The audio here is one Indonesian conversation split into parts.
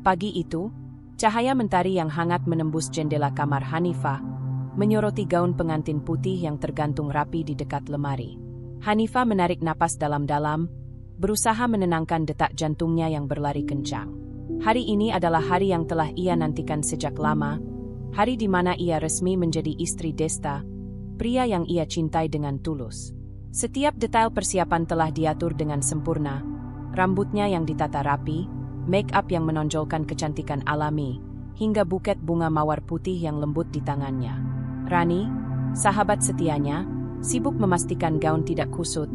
Pagi itu, cahaya mentari yang hangat menembus jendela kamar Hanifah, menyoroti gaun pengantin putih yang tergantung rapi di dekat lemari. Hanifah menarik napas dalam-dalam, berusaha menenangkan detak jantungnya yang berlari kencang. Hari ini adalah hari yang telah ia nantikan sejak lama, hari di mana ia resmi menjadi istri Desta, pria yang ia cintai dengan tulus. Setiap detail persiapan telah diatur dengan sempurna, rambutnya yang ditata rapi, make-up yang menonjolkan kecantikan alami, hingga buket bunga mawar putih yang lembut di tangannya. Rani, sahabat setianya, sibuk memastikan gaun tidak kusut,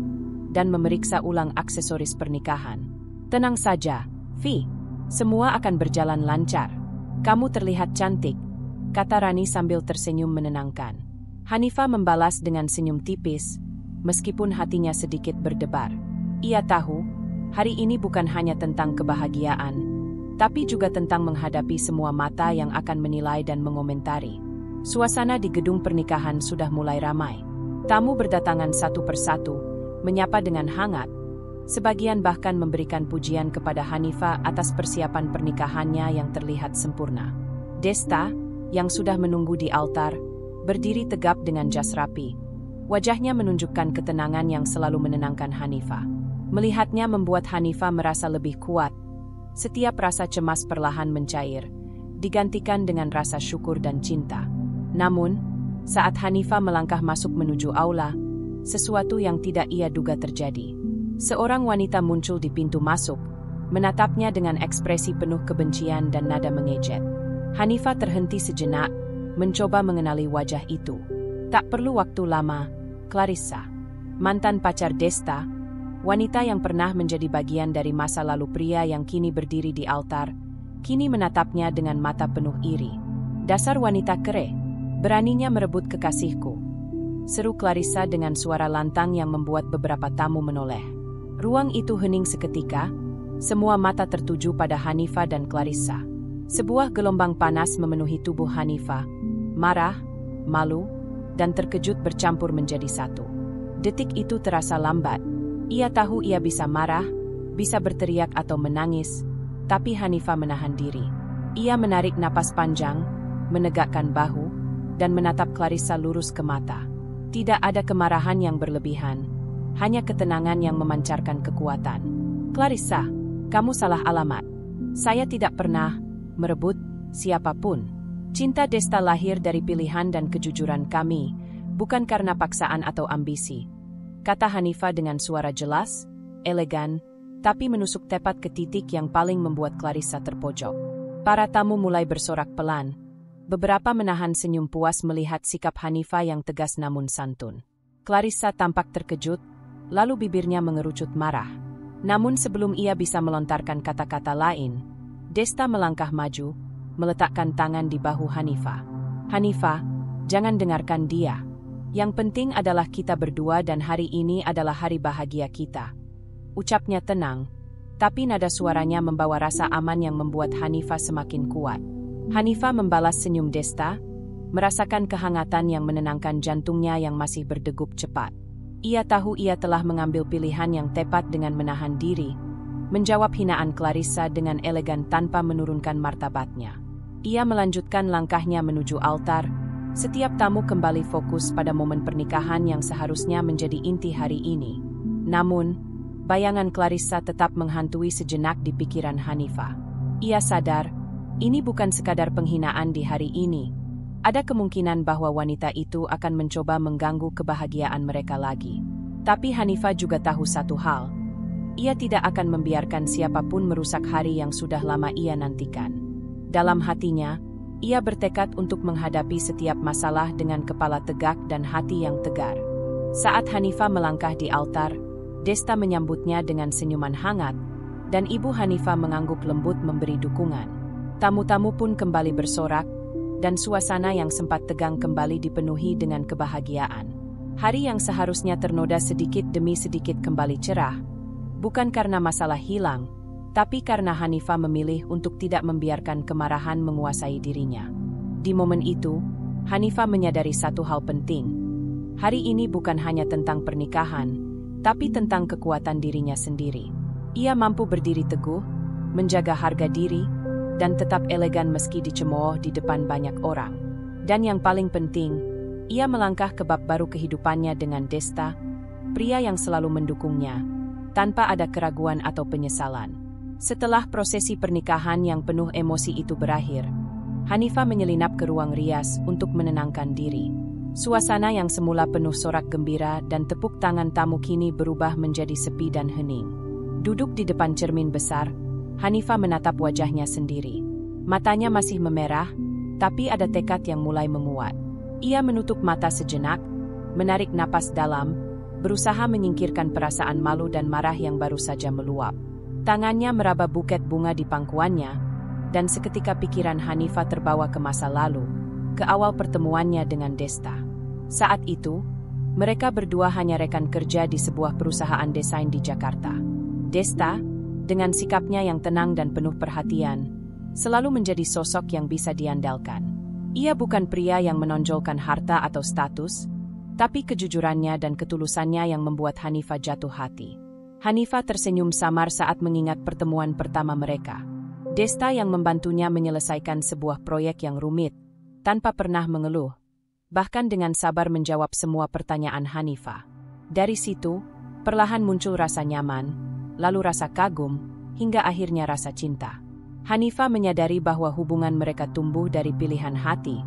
dan memeriksa ulang aksesoris pernikahan. Tenang saja, Vi, semua akan berjalan lancar. Kamu terlihat cantik, kata Rani sambil tersenyum menenangkan. Hanifah membalas dengan senyum tipis, meskipun hatinya sedikit berdebar. Ia tahu, hari ini bukan hanya tentang kebahagiaan, tapi juga tentang menghadapi semua mata yang akan menilai dan mengomentari. Suasana di gedung pernikahan sudah mulai ramai. Tamu berdatangan satu persatu, menyapa dengan hangat. Sebagian bahkan memberikan pujian kepada Hanifah atas persiapan pernikahannya yang terlihat sempurna. Desta, yang sudah menunggu di altar, berdiri tegap dengan jas rapi. Wajahnya menunjukkan ketenangan yang selalu menenangkan Hanifah. Melihatnya membuat Hanifah merasa lebih kuat. Setiap rasa cemas perlahan mencair, digantikan dengan rasa syukur dan cinta. Namun, saat Hanifah melangkah masuk menuju aula, sesuatu yang tidak ia duga terjadi. Seorang wanita muncul di pintu masuk, menatapnya dengan ekspresi penuh kebencian dan nada mengejek. Hanifah terhenti sejenak, mencoba mengenali wajah itu. Tak perlu waktu lama, Clarissa, mantan pacar Desta, wanita yang pernah menjadi bagian dari masa lalu pria yang kini berdiri di altar, kini menatapnya dengan mata penuh iri. Dasar wanita kere, beraninya merebut kekasihku, seru Clarissa dengan suara lantang yang membuat beberapa tamu menoleh. Ruang itu hening seketika, semua mata tertuju pada Hanifah dan Clarissa. Sebuah gelombang panas memenuhi tubuh Hanifah, marah, malu, dan terkejut bercampur menjadi satu. Detik itu terasa lambat. Ia tahu ia bisa marah, bisa berteriak atau menangis, tapi Hanifah menahan diri. Ia menarik napas panjang, menegakkan bahu, dan menatap Clarissa lurus ke mata. Tidak ada kemarahan yang berlebihan, hanya ketenangan yang memancarkan kekuatan. Clarissa, kamu salah alamat. Saya tidak pernah merebut siapapun. Cinta Desta lahir dari pilihan dan kejujuran kami, bukan karena paksaan atau ambisi, kata Hanifah dengan suara jelas, elegan, tapi menusuk tepat ke titik yang paling membuat Clarissa terpojok. Para tamu mulai bersorak pelan. Beberapa menahan senyum puas melihat sikap Hanifah yang tegas namun santun. Clarissa tampak terkejut, lalu bibirnya mengerucut marah. Namun sebelum ia bisa melontarkan kata-kata lain, Desta melangkah maju, meletakkan tangan di bahu Hanifah. Hanifah, jangan dengarkan dia. Yang penting adalah kita berdua dan hari ini adalah hari bahagia kita. Ucapnya tenang, tapi nada suaranya membawa rasa aman yang membuat Hanifah semakin kuat. Hanifah membalas senyum Desta, merasakan kehangatan yang menenangkan jantungnya yang masih berdegup cepat. Ia tahu ia telah mengambil pilihan yang tepat dengan menahan diri, menjawab hinaan Clarissa dengan elegan tanpa menurunkan martabatnya. Ia melanjutkan langkahnya menuju altar. Setiap tamu kembali fokus pada momen pernikahan yang seharusnya menjadi inti hari ini. Namun, bayangan Clarissa tetap menghantui sejenak di pikiran Hanifah. Ia sadar, ini bukan sekadar penghinaan di hari ini. Ada kemungkinan bahwa wanita itu akan mencoba mengganggu kebahagiaan mereka lagi. Tapi Hanifah juga tahu satu hal. Ia tidak akan membiarkan siapapun merusak hari yang sudah lama ia nantikan. Dalam hatinya, ia bertekad untuk menghadapi setiap masalah dengan kepala tegak dan hati yang tegar. Saat Hanifah melangkah di altar, Desta menyambutnya dengan senyuman hangat, dan Ibu Hanifah mengangguk lembut memberi dukungan. Tamu-tamu pun kembali bersorak, dan suasana yang sempat tegang kembali dipenuhi dengan kebahagiaan. Hari yang seharusnya ternoda sedikit demi sedikit kembali cerah, bukan karena masalah hilang, tapi karena Hanifah memilih untuk tidak membiarkan kemarahan menguasai dirinya. Di momen itu, Hanifah menyadari satu hal penting. Hari ini bukan hanya tentang pernikahan, tapi tentang kekuatan dirinya sendiri. Ia mampu berdiri teguh, menjaga harga diri, dan tetap elegan meski dicemooh di depan banyak orang. Dan yang paling penting, ia melangkah ke bab baru kehidupannya dengan Desta, pria yang selalu mendukungnya, tanpa ada keraguan atau penyesalan. Setelah prosesi pernikahan yang penuh emosi itu berakhir, Hanifah menyelinap ke ruang rias untuk menenangkan diri. Suasana yang semula penuh sorak gembira dan tepuk tangan tamu kini berubah menjadi sepi dan hening. Duduk di depan cermin besar, Hanifah menatap wajahnya sendiri. Matanya masih memerah, tapi ada tekad yang mulai menguat. Ia menutup mata sejenak, menarik napas dalam, berusaha menyingkirkan perasaan malu dan marah yang baru saja meluap. Tangannya meraba buket bunga di pangkuannya, dan seketika pikiran Hanifah terbawa ke masa lalu, ke awal pertemuannya dengan Desta. Saat itu, mereka berdua hanya rekan kerja di sebuah perusahaan desain di Jakarta. Desta, dengan sikapnya yang tenang dan penuh perhatian, selalu menjadi sosok yang bisa diandalkan. Ia bukan pria yang menonjolkan harta atau status, tapi kejujurannya dan ketulusannya yang membuat Hanifah jatuh hati. Hanifah tersenyum samar saat mengingat pertemuan pertama mereka. Desta yang membantunya menyelesaikan sebuah proyek yang rumit, tanpa pernah mengeluh, bahkan dengan sabar menjawab semua pertanyaan Hanifah. Dari situ, perlahan muncul rasa nyaman, lalu rasa kagum, hingga akhirnya rasa cinta. Hanifah menyadari bahwa hubungan mereka tumbuh dari pilihan hati,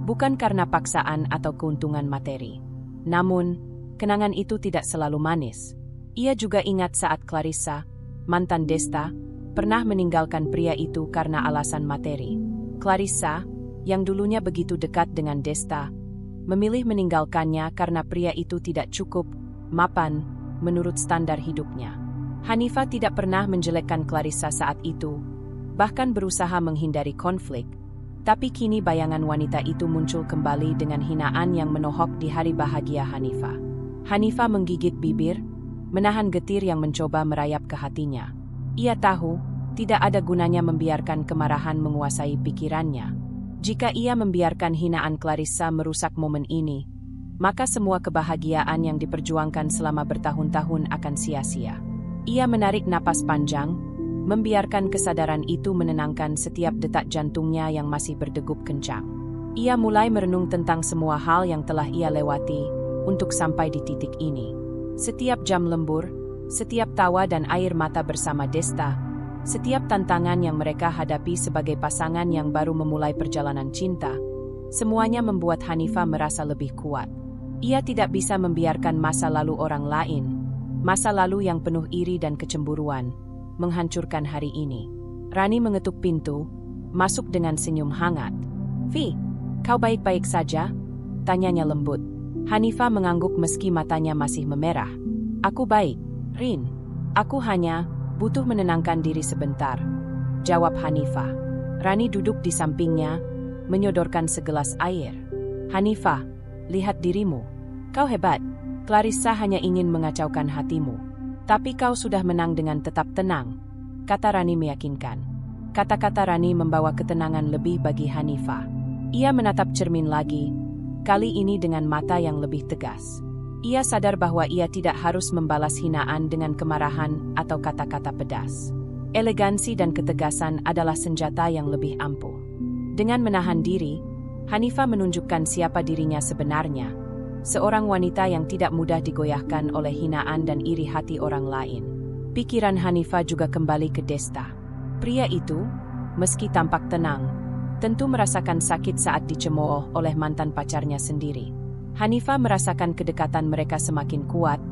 bukan karena paksaan atau keuntungan materi. Namun, kenangan itu tidak selalu manis. Ia juga ingat saat Clarissa, mantan Desta, pernah meninggalkan pria itu karena alasan materi. Clarissa, yang dulunya begitu dekat dengan Desta, memilih meninggalkannya karena pria itu tidak cukup mapan menurut standar hidupnya. Hanifah tidak pernah menjelekkan Clarissa saat itu, bahkan berusaha menghindari konflik, tapi kini bayangan wanita itu muncul kembali dengan hinaan yang menohok di hari bahagia Hanifah. Hanifah menggigit bibir, menahan getir yang mencoba merayap ke hatinya. Ia tahu, tidak ada gunanya membiarkan kemarahan menguasai pikirannya. Jika ia membiarkan hinaan Clarissa merusak momen ini, maka semua kebahagiaan yang diperjuangkan selama bertahun-tahun akan sia-sia. Ia menarik napas panjang, membiarkan kesadaran itu menenangkan setiap detak jantungnya yang masih berdegup kencang. Ia mulai merenung tentang semua hal yang telah ia lewati untuk sampai di titik ini. Setiap jam lembur, setiap tawa dan air mata bersama Desta, setiap tantangan yang mereka hadapi sebagai pasangan yang baru memulai perjalanan cinta, semuanya membuat Hanifah merasa lebih kuat. Ia tidak bisa membiarkan masa lalu orang lain, masa lalu yang penuh iri dan kecemburuan, menghancurkan hari ini. Rani mengetuk pintu, masuk dengan senyum hangat. "Vi, kau baik-baik saja?" tanyanya lembut. Hanifah mengangguk meski matanya masih memerah. "Aku baik, Rin. Aku hanya butuh menenangkan diri sebentar," jawab Hanifah. Rani duduk di sampingnya, menyodorkan segelas air. "Hanifah, lihat dirimu. Kau hebat. Clarissa hanya ingin mengacaukan hatimu. Tapi kau sudah menang dengan tetap tenang," kata Rani meyakinkan. Kata-kata Rani membawa ketenangan lebih bagi Hanifah. Ia menatap cermin lagi, kali ini dengan mata yang lebih tegas. Ia sadar bahwa ia tidak harus membalas hinaan dengan kemarahan atau kata-kata pedas. Elegansi dan ketegasan adalah senjata yang lebih ampuh. Dengan menahan diri, Hanifah menunjukkan siapa dirinya sebenarnya. Seorang wanita yang tidak mudah digoyahkan oleh hinaan dan iri hati orang lain. Pikiran Hanifah juga kembali ke Desta. Pria itu, meski tampak tenang, tentu merasakan sakit saat dicemooh oleh mantan pacarnya sendiri. Hanifah merasakan kedekatan mereka semakin kuat,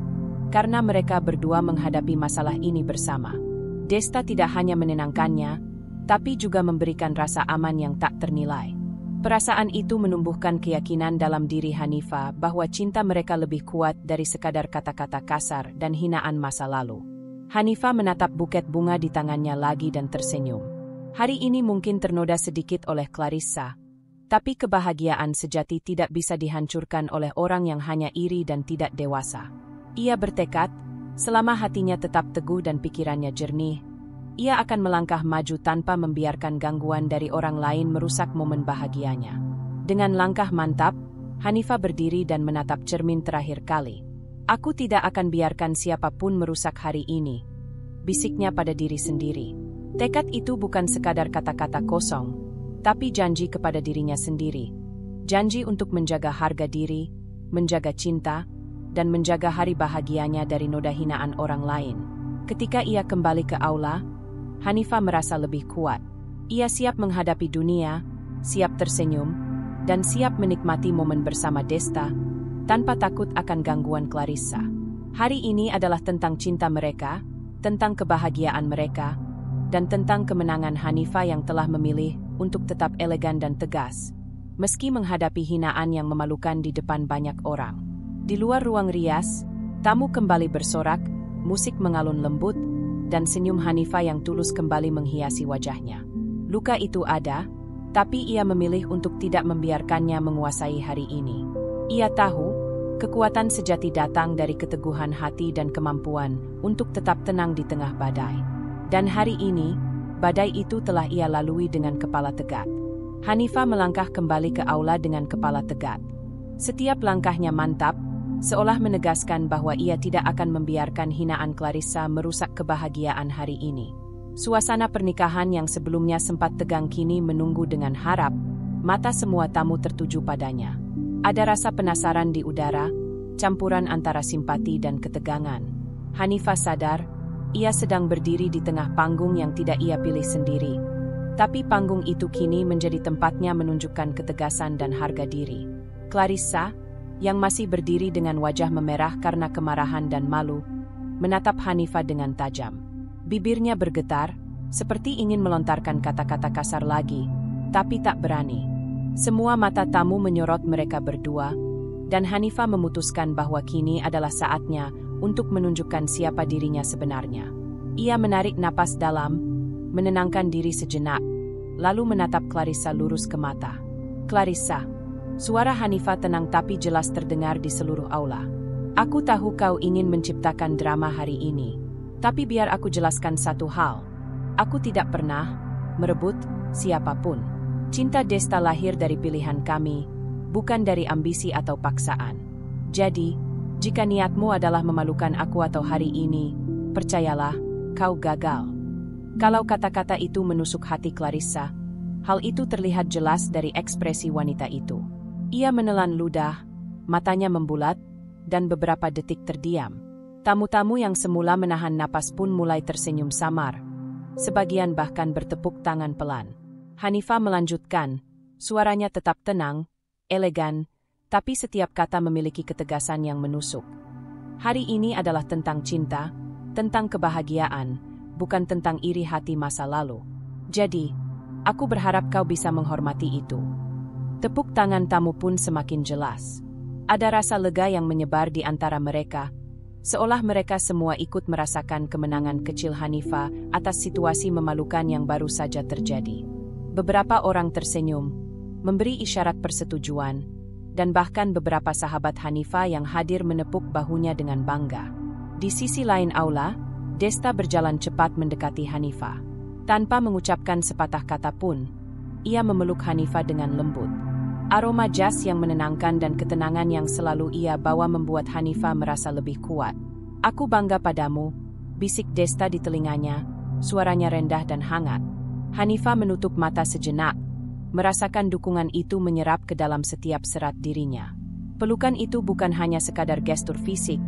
karena mereka berdua menghadapi masalah ini bersama. Desta tidak hanya menenangkannya, tapi juga memberikan rasa aman yang tak ternilai. Perasaan itu menumbuhkan keyakinan dalam diri Hanifah bahwa cinta mereka lebih kuat dari sekadar kata-kata kasar dan hinaan masa lalu. Hanifah menatap buket bunga di tangannya lagi dan tersenyum. Hari ini mungkin ternoda sedikit oleh Clarissa, tapi kebahagiaan sejati tidak bisa dihancurkan oleh orang yang hanya iri dan tidak dewasa. Ia bertekad, selama hatinya tetap teguh dan pikirannya jernih, ia akan melangkah maju tanpa membiarkan gangguan dari orang lain merusak momen bahagianya. Dengan langkah mantap, Hanifah berdiri dan menatap cermin terakhir kali. "Aku tidak akan biarkan siapapun merusak hari ini," bisiknya pada diri sendiri. Tekad itu bukan sekadar kata-kata kosong, tapi janji kepada dirinya sendiri. Janji untuk menjaga harga diri, menjaga cinta, dan menjaga hari bahagianya dari noda hinaan orang lain. Ketika ia kembali ke aula, Hanifah merasa lebih kuat. Ia siap menghadapi dunia, siap tersenyum, dan siap menikmati momen bersama Desta, tanpa takut akan gangguan Clarissa. Hari ini adalah tentang cinta mereka, tentang kebahagiaan mereka, dan tentang kemenangan Hanifah yang telah memilih untuk tetap elegan dan tegas, meski menghadapi hinaan yang memalukan di depan banyak orang. Di luar ruang rias, tamu kembali bersorak, musik mengalun lembut, dan senyum Hanifah yang tulus kembali menghiasi wajahnya. Luka itu ada, tapi ia memilih untuk tidak membiarkannya menguasai hari ini. Ia tahu, kekuatan sejati datang dari keteguhan hati dan kemampuan untuk tetap tenang di tengah badai. Dan hari ini, badai itu telah ia lalui dengan kepala tegak. Hanifah melangkah kembali ke aula dengan kepala tegak. Setiap langkahnya mantap, seolah menegaskan bahwa ia tidak akan membiarkan hinaan Clarissa merusak kebahagiaan hari ini. Suasana pernikahan yang sebelumnya sempat tegang kini menunggu dengan harap, mata semua tamu tertuju padanya. Ada rasa penasaran di udara, campuran antara simpati dan ketegangan. Hanifah sadar, ia sedang berdiri di tengah panggung yang tidak ia pilih sendiri. Tapi panggung itu kini menjadi tempatnya menunjukkan ketegasan dan harga diri. Clarissa, yang masih berdiri dengan wajah memerah karena kemarahan dan malu, menatap Hanifah dengan tajam. Bibirnya bergetar, seperti ingin melontarkan kata-kata kasar lagi, tapi tak berani. Semua mata tamu menyorot mereka berdua, dan Hanifah memutuskan bahwa kini adalah saatnya untuk menunjukkan siapa dirinya sebenarnya. Ia menarik napas dalam, menenangkan diri sejenak, lalu menatap Clarissa lurus ke mata. "Clarissa," suara Hanifah tenang tapi jelas terdengar di seluruh aula. "Aku tahu kau ingin menciptakan drama hari ini. Tapi biar aku jelaskan satu hal. Aku tidak pernah merebut siapapun. Cinta Desta lahir dari pilihan kami, bukan dari ambisi atau paksaan. Jadi, jika niatmu adalah memalukan aku atau hari ini, percayalah, kau gagal." Kalau kata-kata itu menusuk hati Clarissa, hal itu terlihat jelas dari ekspresi wanita itu. Ia menelan ludah, matanya membulat, dan beberapa detik terdiam. Tamu-tamu yang semula menahan napas pun mulai tersenyum samar. Sebagian bahkan bertepuk tangan pelan. Hanifah melanjutkan, suaranya tetap tenang, elegan, tapi setiap kata memiliki ketegasan yang menusuk. "Hari ini adalah tentang cinta, tentang kebahagiaan, bukan tentang iri hati masa lalu. Jadi, aku berharap kau bisa menghormati itu." Tepuk tangan tamu pun semakin jelas. Ada rasa lega yang menyebar di antara mereka, seolah mereka semua ikut merasakan kemenangan kecil Hanifah atas situasi memalukan yang baru saja terjadi. Beberapa orang tersenyum, memberi isyarat persetujuan, dan bahkan beberapa sahabat Hanifah yang hadir menepuk bahunya dengan bangga. Di sisi lain aula, Desta berjalan cepat mendekati Hanifah. Tanpa mengucapkan sepatah kata pun, ia memeluk Hanifah dengan lembut. Aroma jas yang menenangkan dan ketenangan yang selalu ia bawa membuat Hanifah merasa lebih kuat. "Aku bangga padamu," bisik Desta di telinganya, suaranya rendah dan hangat. Hanifah menutup mata sejenak, merasakan dukungan itu menyerap ke dalam setiap serat dirinya. Pelukan itu bukan hanya sekadar gestur fisik,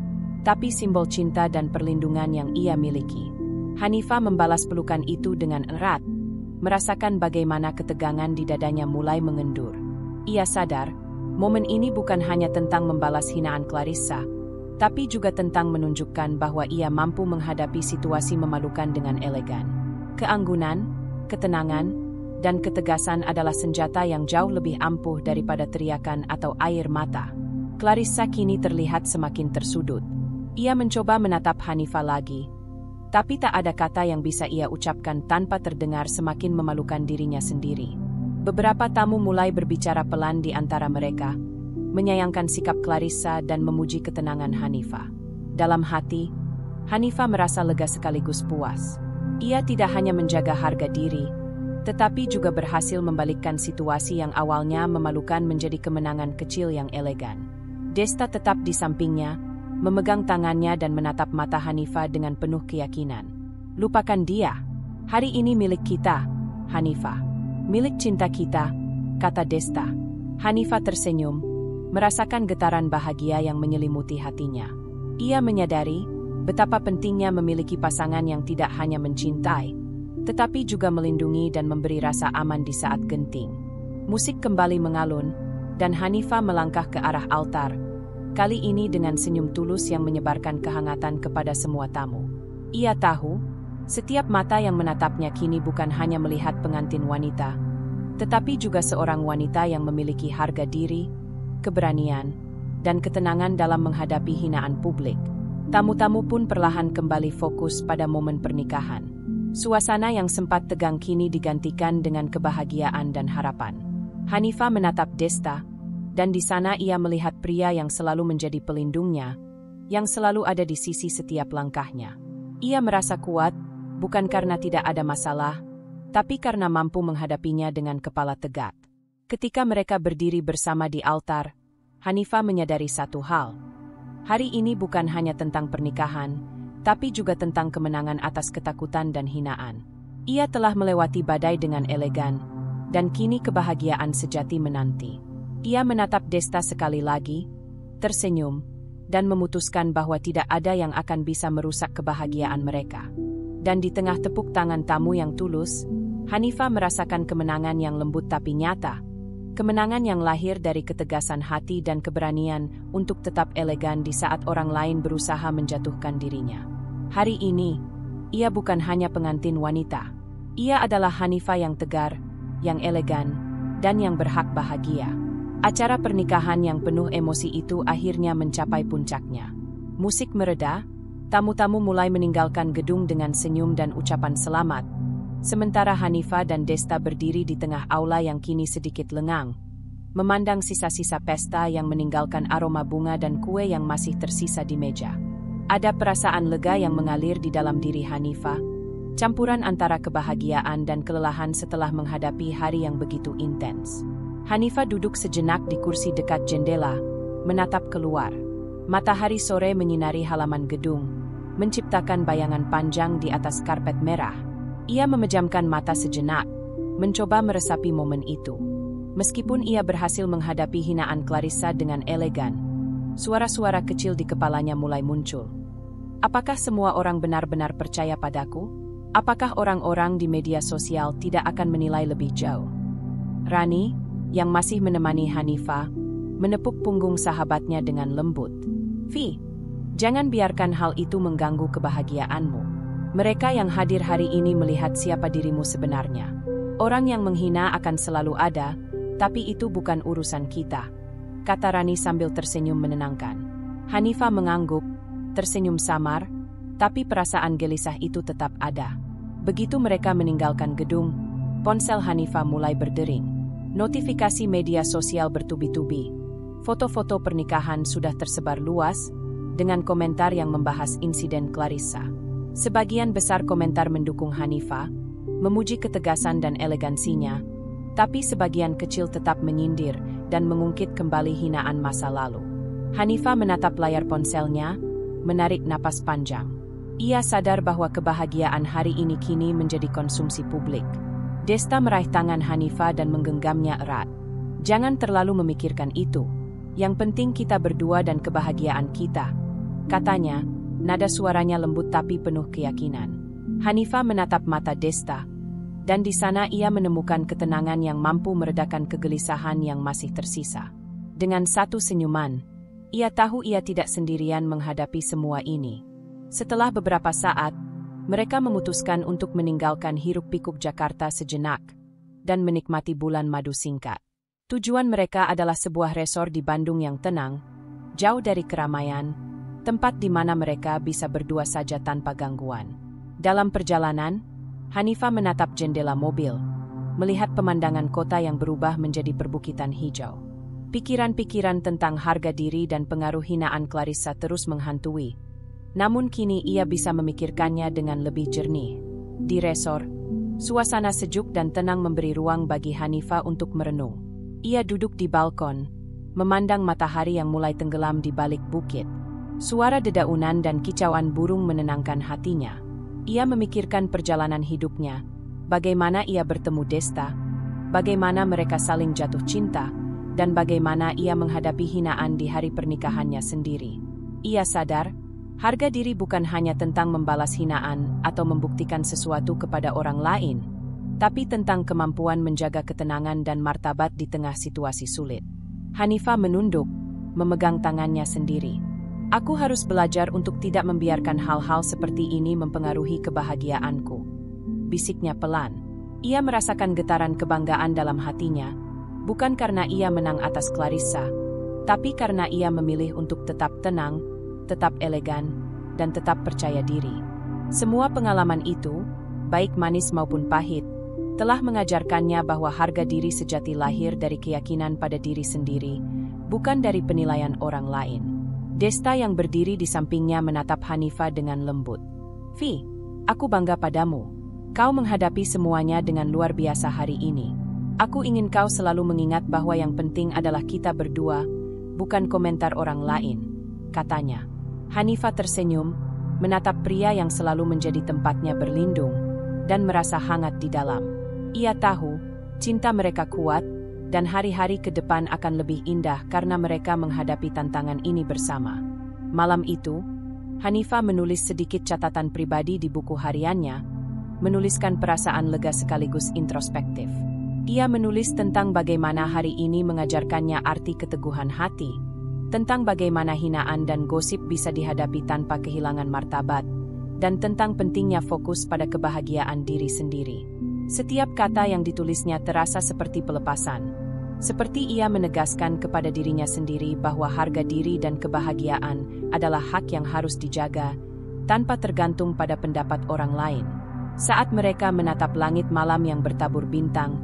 tapi simbol cinta dan perlindungan yang ia miliki. Hanifah membalas pelukan itu dengan erat, merasakan bagaimana ketegangan di dadanya mulai mengendur. Ia sadar, momen ini bukan hanya tentang membalas hinaan Clarissa, tapi juga tentang menunjukkan bahwa ia mampu menghadapi situasi memalukan dengan elegan. Keanggunan, ketenangan, dan ketegasan adalah senjata yang jauh lebih ampuh daripada teriakan atau air mata. Clarissa kini terlihat semakin tersudut. Ia mencoba menatap Hanifah lagi, tapi tak ada kata yang bisa ia ucapkan tanpa terdengar semakin memalukan dirinya sendiri. Beberapa tamu mulai berbicara pelan di antara mereka, menyayangkan sikap Clarissa dan memuji ketenangan Hanifah. Dalam hati, Hanifah merasa lega sekaligus puas. Ia tidak hanya menjaga harga diri, tetapi juga berhasil membalikkan situasi yang awalnya memalukan menjadi kemenangan kecil yang elegan. Desta tetap di sampingnya, memegang tangannya dan menatap mata Hanifah dengan penuh keyakinan. "Lupakan dia. Hari ini milik kita, Hanifah. Milik cinta kita, kata Desta. Hanifah tersenyum, merasakan getaran bahagia yang menyelimuti hatinya. Ia menyadari betapa pentingnya memiliki pasangan yang tidak hanya mencintai, tetapi juga melindungi dan memberi rasa aman di saat genting. Musik kembali mengalun, dan Hanifah melangkah ke arah altar, kali ini dengan senyum tulus yang menyebarkan kehangatan kepada semua tamu. Ia tahu, setiap mata yang menatapnya kini bukan hanya melihat pengantin wanita, tetapi juga seorang wanita yang memiliki harga diri, keberanian, dan ketenangan dalam menghadapi hinaan publik. Tamu-tamu pun perlahan kembali fokus pada momen pernikahan. Suasana yang sempat tegang kini digantikan dengan kebahagiaan dan harapan. Hanifah menatap Desta, dan di sana ia melihat pria yang selalu menjadi pelindungnya, yang selalu ada di sisi setiap langkahnya. Ia merasa kuat, bukan karena tidak ada masalah, tapi karena mampu menghadapinya dengan kepala tegak. Ketika mereka berdiri bersama di altar, Hanifah menyadari satu hal. Hari ini bukan hanya tentang pernikahan, tapi juga tentang kemenangan atas ketakutan dan hinaan. Ia telah melewati badai dengan elegan, dan kini kebahagiaan sejati menanti. Ia menatap Desta sekali lagi, tersenyum, dan memutuskan bahwa tidak ada yang akan bisa merusak kebahagiaan mereka. Dan di tengah tepuk tangan tamu yang tulus, Hanifah merasakan kemenangan yang lembut tapi nyata. Kemenangan yang lahir dari ketegasan hati dan keberanian untuk tetap elegan di saat orang lain berusaha menjatuhkan dirinya. Hari ini, ia bukan hanya pengantin wanita. Ia adalah Hanifah yang tegar, yang elegan, dan yang berhak bahagia. Acara pernikahan yang penuh emosi itu akhirnya mencapai puncaknya. Musik mereda, tamu-tamu mulai meninggalkan gedung dengan senyum dan ucapan selamat, sementara Hanifah dan Desta berdiri di tengah aula yang kini sedikit lengang, memandang sisa-sisa pesta yang meninggalkan aroma bunga dan kue yang masih tersisa di meja. Ada perasaan lega yang mengalir di dalam diri Hanifah, campuran antara kebahagiaan dan kelelahan setelah menghadapi hari yang begitu intens. Hanifah duduk sejenak di kursi dekat jendela, menatap keluar. Matahari sore menyinari halaman gedung, menciptakan bayangan panjang di atas karpet merah. Ia memejamkan mata sejenak, mencoba meresapi momen itu. Meskipun ia berhasil menghadapi hinaan Clarissa dengan elegan, suara-suara kecil di kepalanya mulai muncul. Apakah semua orang benar-benar percaya padaku? Apakah orang-orang di media sosial tidak akan menilai lebih jauh? Rani, yang masih menemani Hanifah, menepuk punggung sahabatnya dengan lembut. "Vi, jangan biarkan hal itu mengganggu kebahagiaanmu. Mereka yang hadir hari ini melihat siapa dirimu sebenarnya. Orang yang menghina akan selalu ada, tapi itu bukan urusan kita," kata Rani sambil tersenyum menenangkan. Hanifah mengangguk, tersenyum samar, tapi perasaan gelisah itu tetap ada. Begitu mereka meninggalkan gedung, ponsel Hanifah mulai berdering. Notifikasi media sosial bertubi-tubi. Foto-foto pernikahan sudah tersebar luas, dengan komentar yang membahas insiden Clarissa. Sebagian besar komentar mendukung Hanifah, memuji ketegasan dan elegansinya, tapi sebagian kecil tetap menyindir dan mengungkit kembali hinaan masa lalu. Hanifah menatap layar ponselnya, menarik napas panjang. Ia sadar bahwa kebahagiaan hari ini kini menjadi konsumsi publik. Desta meraih tangan Hanifah dan menggenggamnya erat. "Jangan terlalu memikirkan itu. Yang penting kita berdua dan kebahagiaan kita," katanya, nada suaranya lembut tapi penuh keyakinan. Hanifah menatap mata Desta, dan di sana ia menemukan ketenangan yang mampu meredakan kegelisahan yang masih tersisa. Dengan satu senyuman, ia tahu ia tidak sendirian menghadapi semua ini. Setelah beberapa saat, mereka memutuskan untuk meninggalkan hiruk-pikuk Jakarta sejenak dan menikmati bulan madu singkat. Tujuan mereka adalah sebuah resor di Bandung yang tenang, jauh dari keramaian, tempat di mana mereka bisa berdua saja tanpa gangguan. Dalam perjalanan, Hanifah menatap jendela mobil, melihat pemandangan kota yang berubah menjadi perbukitan hijau. Pikiran-pikiran tentang harga diri dan pengaruh hinaan Clarissa terus menghantui. Namun kini ia bisa memikirkannya dengan lebih jernih. Di resor, suasana sejuk dan tenang memberi ruang bagi Hanifah untuk merenung. Ia duduk di balkon, memandang matahari yang mulai tenggelam di balik bukit. Suara dedaunan dan kicauan burung menenangkan hatinya. Ia memikirkan perjalanan hidupnya, bagaimana ia bertemu Desta, bagaimana mereka saling jatuh cinta, dan bagaimana ia menghadapi hinaan di hari pernikahannya sendiri. Ia sadar, harga diri bukan hanya tentang membalas hinaan atau membuktikan sesuatu kepada orang lain, tapi tentang kemampuan menjaga ketenangan dan martabat di tengah situasi sulit. Hanifah menunduk, memegang tangannya sendiri. Aku harus belajar untuk tidak membiarkan hal-hal seperti ini mempengaruhi kebahagiaanku, bisiknya pelan. Ia merasakan getaran kebanggaan dalam hatinya, bukan karena ia menang atas Clarissa, tapi karena ia memilih untuk tetap tenang, tetap elegan, dan tetap percaya diri. Semua pengalaman itu, baik manis maupun pahit, telah mengajarkannya bahwa harga diri sejati lahir dari keyakinan pada diri sendiri, bukan dari penilaian orang lain. Desta yang berdiri di sampingnya menatap Hanifah dengan lembut. "Vi, aku bangga padamu. Kau menghadapi semuanya dengan luar biasa hari ini. Aku ingin kau selalu mengingat bahwa yang penting adalah kita berdua, bukan komentar orang lain," katanya. Hanifah tersenyum, menatap pria yang selalu menjadi tempatnya berlindung, dan merasa hangat di dalam. Ia tahu, cinta mereka kuat, dan hari-hari ke depan akan lebih indah karena mereka menghadapi tantangan ini bersama. Malam itu, Hanifah menulis sedikit catatan pribadi di buku hariannya, menuliskan perasaan lega sekaligus introspektif. Ia menulis tentang bagaimana hari ini mengajarkannya arti keteguhan hati, tentang bagaimana hinaan dan gosip bisa dihadapi tanpa kehilangan martabat, dan tentang pentingnya fokus pada kebahagiaan diri sendiri. Setiap kata yang ditulisnya terasa seperti pelepasan. Seperti ia menegaskan kepada dirinya sendiri bahwa harga diri dan kebahagiaan adalah hak yang harus dijaga, tanpa tergantung pada pendapat orang lain. Saat mereka menatap langit malam yang bertabur bintang,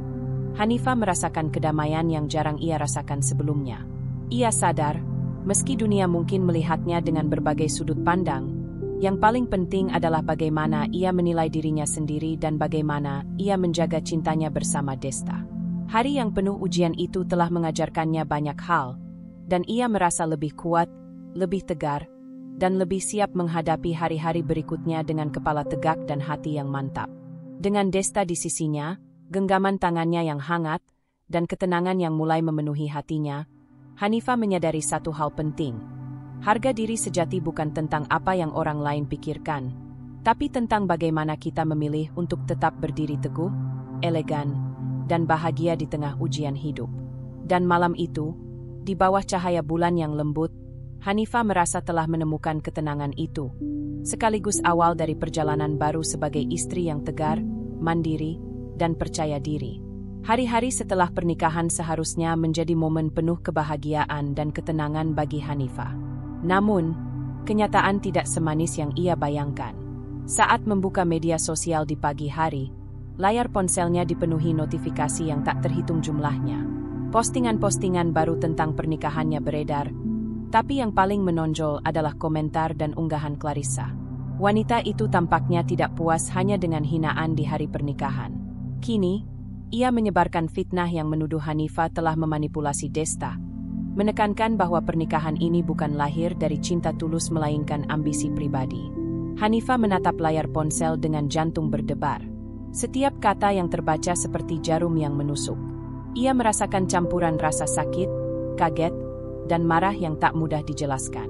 Hanifah merasakan kedamaian yang jarang ia rasakan sebelumnya. Ia sadar, meski dunia mungkin melihatnya dengan berbagai sudut pandang, yang paling penting adalah bagaimana ia menilai dirinya sendiri dan bagaimana ia menjaga cintanya bersama Desta. Hari yang penuh ujian itu telah mengajarkannya banyak hal, dan ia merasa lebih kuat, lebih tegar, dan lebih siap menghadapi hari-hari berikutnya dengan kepala tegak dan hati yang mantap. Dengan Desta di sisinya, genggaman tangannya yang hangat, dan ketenangan yang mulai memenuhi hatinya, Hanifah menyadari satu hal penting. Harga diri sejati bukan tentang apa yang orang lain pikirkan, tapi tentang bagaimana kita memilih untuk tetap berdiri teguh, elegan, dan bahagia di tengah ujian hidup. Dan malam itu, di bawah cahaya bulan yang lembut, Hanifah merasa telah menemukan ketenangan itu, sekaligus awal dari perjalanan baru sebagai istri yang tegar, mandiri, dan percaya diri. Hari-hari setelah pernikahan seharusnya menjadi momen penuh kebahagiaan dan ketenangan bagi Hanifah. Namun, kenyataan tidak semanis yang ia bayangkan. Saat membuka media sosial di pagi hari, layar ponselnya dipenuhi notifikasi yang tak terhitung jumlahnya. Postingan-postingan baru tentang pernikahannya beredar, tapi yang paling menonjol adalah komentar dan unggahan Clarissa. Wanita itu tampaknya tidak puas hanya dengan hinaan di hari pernikahan. Kini, ia menyebarkan fitnah yang menuduh Hanifah telah memanipulasi Desta, menekankan bahwa pernikahan ini bukan lahir dari cinta tulus melainkan ambisi pribadi. Hanifah menatap layar ponsel dengan jantung berdebar. Setiap kata yang terbaca seperti jarum yang menusuk. Ia merasakan campuran rasa sakit, kaget, dan marah yang tak mudah dijelaskan.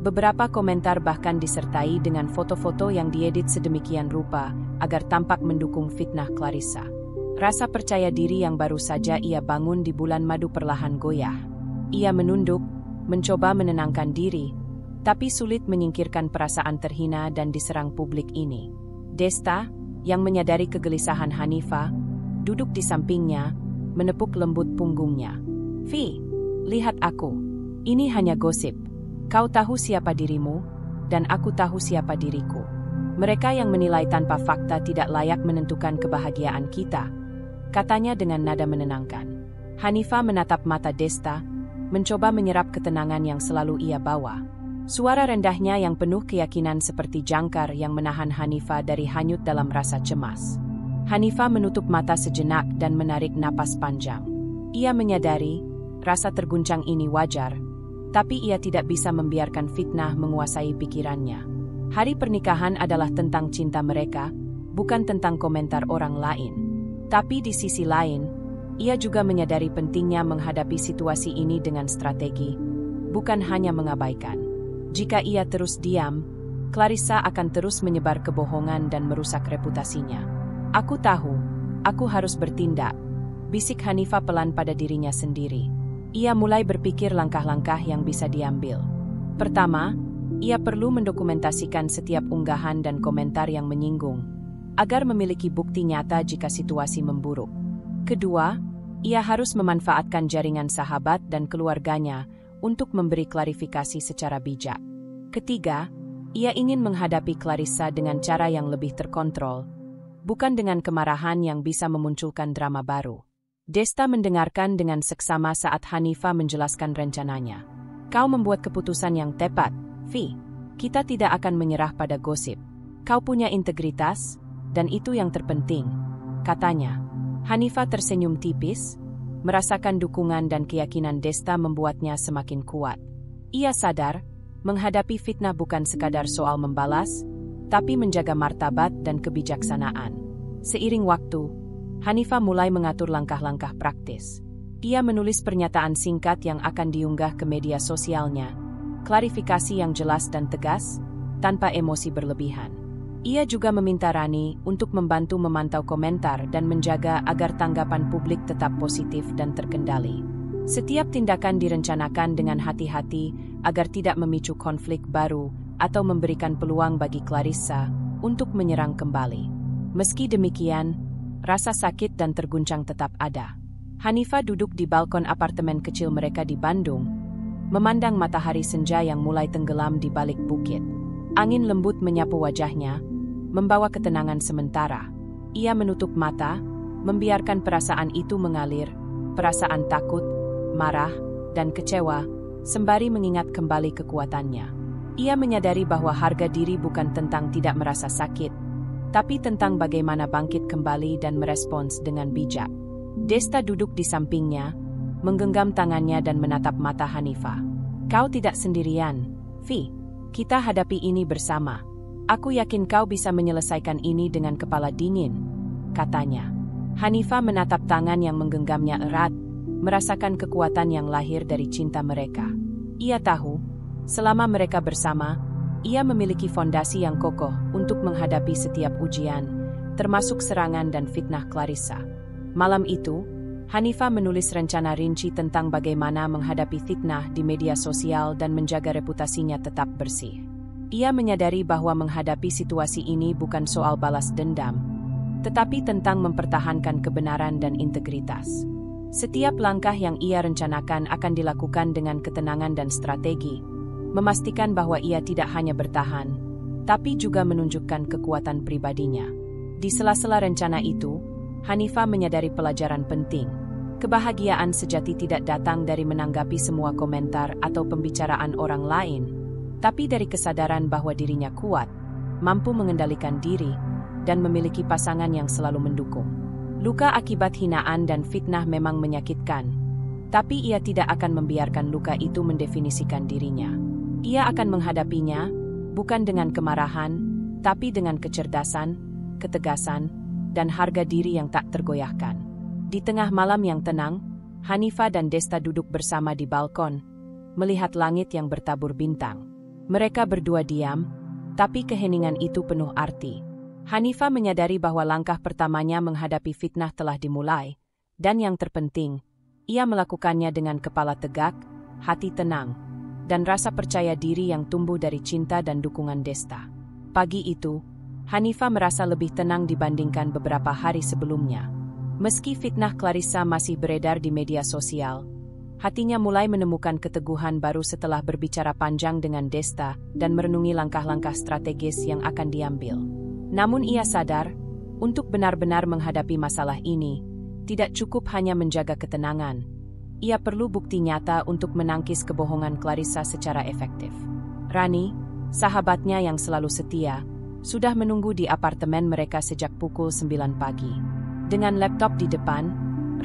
Beberapa komentar bahkan disertai dengan foto-foto yang diedit sedemikian rupa agar tampak mendukung fitnah Clarissa. Rasa percaya diri yang baru saja ia bangun di bulan madu perlahan goyah. Ia menunduk, mencoba menenangkan diri, tapi sulit menyingkirkan perasaan terhina dan diserang publik ini. Desta, yang menyadari kegelisahan Hanifah, duduk di sampingnya, menepuk lembut punggungnya. "Vi, lihat aku. Ini hanya gosip. Kau tahu siapa dirimu, dan aku tahu siapa diriku. Mereka yang menilai tanpa fakta tidak layak menentukan kebahagiaan kita," katanya dengan nada menenangkan. Hanifah menatap mata Desta, mencoba menyerap ketenangan yang selalu ia bawa. Suara rendahnya yang penuh keyakinan seperti jangkar yang menahan Hanifah dari hanyut dalam rasa cemas. Hanifah menutup mata sejenak dan menarik napas panjang. Ia menyadari, rasa terguncang ini wajar, tapi ia tidak bisa membiarkan fitnah menguasai pikirannya. Hari pernikahan adalah tentang cinta mereka, bukan tentang komentar orang lain. Tapi di sisi lain, ia juga menyadari pentingnya menghadapi situasi ini dengan strategi, bukan hanya mengabaikan. Jika ia terus diam, Clarissa akan terus menyebar kebohongan dan merusak reputasinya. Aku tahu, aku harus bertindak, bisik Hanifah pelan pada dirinya sendiri. Ia mulai berpikir langkah-langkah yang bisa diambil. Pertama, ia perlu mendokumentasikan setiap unggahan dan komentar yang menyinggung, agar memiliki bukti nyata jika situasi memburuk. Kedua, ia harus memanfaatkan jaringan sahabat dan keluarganya untuk memberi klarifikasi secara bijak. Ketiga, ia ingin menghadapi Clarissa dengan cara yang lebih terkontrol, bukan dengan kemarahan yang bisa memunculkan drama baru. Desta mendengarkan dengan seksama saat Hanifah menjelaskan rencananya. Kau membuat keputusan yang tepat, Vi. Kita tidak akan menyerah pada gosip. Kau punya integritas, dan itu yang terpenting, katanya. Hanifah tersenyum tipis, merasakan dukungan dan keyakinan Desta membuatnya semakin kuat. Ia sadar, menghadapi fitnah bukan sekadar soal membalas, tapi menjaga martabat dan kebijaksanaan. Seiring waktu, Hanifah mulai mengatur langkah-langkah praktis. Ia menulis pernyataan singkat yang akan diunggah ke media sosialnya, klarifikasi yang jelas dan tegas, tanpa emosi berlebihan. Ia juga meminta Rani untuk membantu memantau komentar dan menjaga agar tanggapan publik tetap positif dan terkendali. Setiap tindakan direncanakan dengan hati-hati agar tidak memicu konflik baru atau memberikan peluang bagi Clarissa untuk menyerang kembali. Meski demikian, rasa sakit dan terguncang tetap ada. Hanifah duduk di balkon apartemen kecil mereka di Bandung, memandang matahari senja yang mulai tenggelam di balik bukit. Angin lembut menyapu wajahnya, membawa ketenangan sementara. Ia menutup mata, membiarkan perasaan itu mengalir, perasaan takut, marah, dan kecewa, sembari mengingat kembali kekuatannya. Ia menyadari bahwa harga diri bukan tentang tidak merasa sakit, tapi tentang bagaimana bangkit kembali dan merespons dengan bijak. Desta duduk di sampingnya, menggenggam tangannya dan menatap mata Hanifah. Kau tidak sendirian, Vi. Kita hadapi ini bersama. Aku yakin kau bisa menyelesaikan ini dengan kepala dingin, katanya. Hanifah menatap tangan yang menggenggamnya erat, merasakan kekuatan yang lahir dari cinta mereka. Ia tahu, selama mereka bersama, ia memiliki fondasi yang kokoh untuk menghadapi setiap ujian, termasuk serangan dan fitnah Clarissa. Malam itu, Hanifah menulis rencana rinci tentang bagaimana menghadapi fitnah di media sosial dan menjaga reputasinya tetap bersih. Ia menyadari bahwa menghadapi situasi ini bukan soal balas dendam, tetapi tentang mempertahankan kebenaran dan integritas. Setiap langkah yang ia rencanakan akan dilakukan dengan ketenangan dan strategi, memastikan bahwa ia tidak hanya bertahan, tapi juga menunjukkan kekuatan pribadinya. Di sela-sela rencana itu, Hanifah menyadari pelajaran penting. Kebahagiaan sejati tidak datang dari menanggapi semua komentar atau pembicaraan orang lain, tapi dari kesadaran bahwa dirinya kuat, mampu mengendalikan diri, dan memiliki pasangan yang selalu mendukung. Luka akibat hinaan dan fitnah memang menyakitkan, tapi ia tidak akan membiarkan luka itu mendefinisikan dirinya. Ia akan menghadapinya, bukan dengan kemarahan, tapi dengan kecerdasan, ketegasan, dan harga diri yang tak tergoyahkan. Di tengah malam yang tenang, Hanifah dan Desta duduk bersama di balkon, melihat langit yang bertabur bintang. Mereka berdua diam, tapi keheningan itu penuh arti. Hanifah menyadari bahwa langkah pertamanya menghadapi fitnah telah dimulai, dan yang terpenting, ia melakukannya dengan kepala tegak, hati tenang, dan rasa percaya diri yang tumbuh dari cinta dan dukungan Desta. Pagi itu, Hanifah merasa lebih tenang dibandingkan beberapa hari sebelumnya. Meski fitnah Clarissa masih beredar di media sosial, hatinya mulai menemukan keteguhan baru setelah berbicara panjang dengan Desta dan merenungi langkah-langkah strategis yang akan diambil. Namun ia sadar, untuk benar-benar menghadapi masalah ini, tidak cukup hanya menjaga ketenangan. Ia perlu bukti nyata untuk menangkis kebohongan Clarissa secara efektif. Rani, sahabatnya yang selalu setia, sudah menunggu di apartemen mereka sejak pukul 9 pagi. Dengan laptop di depan,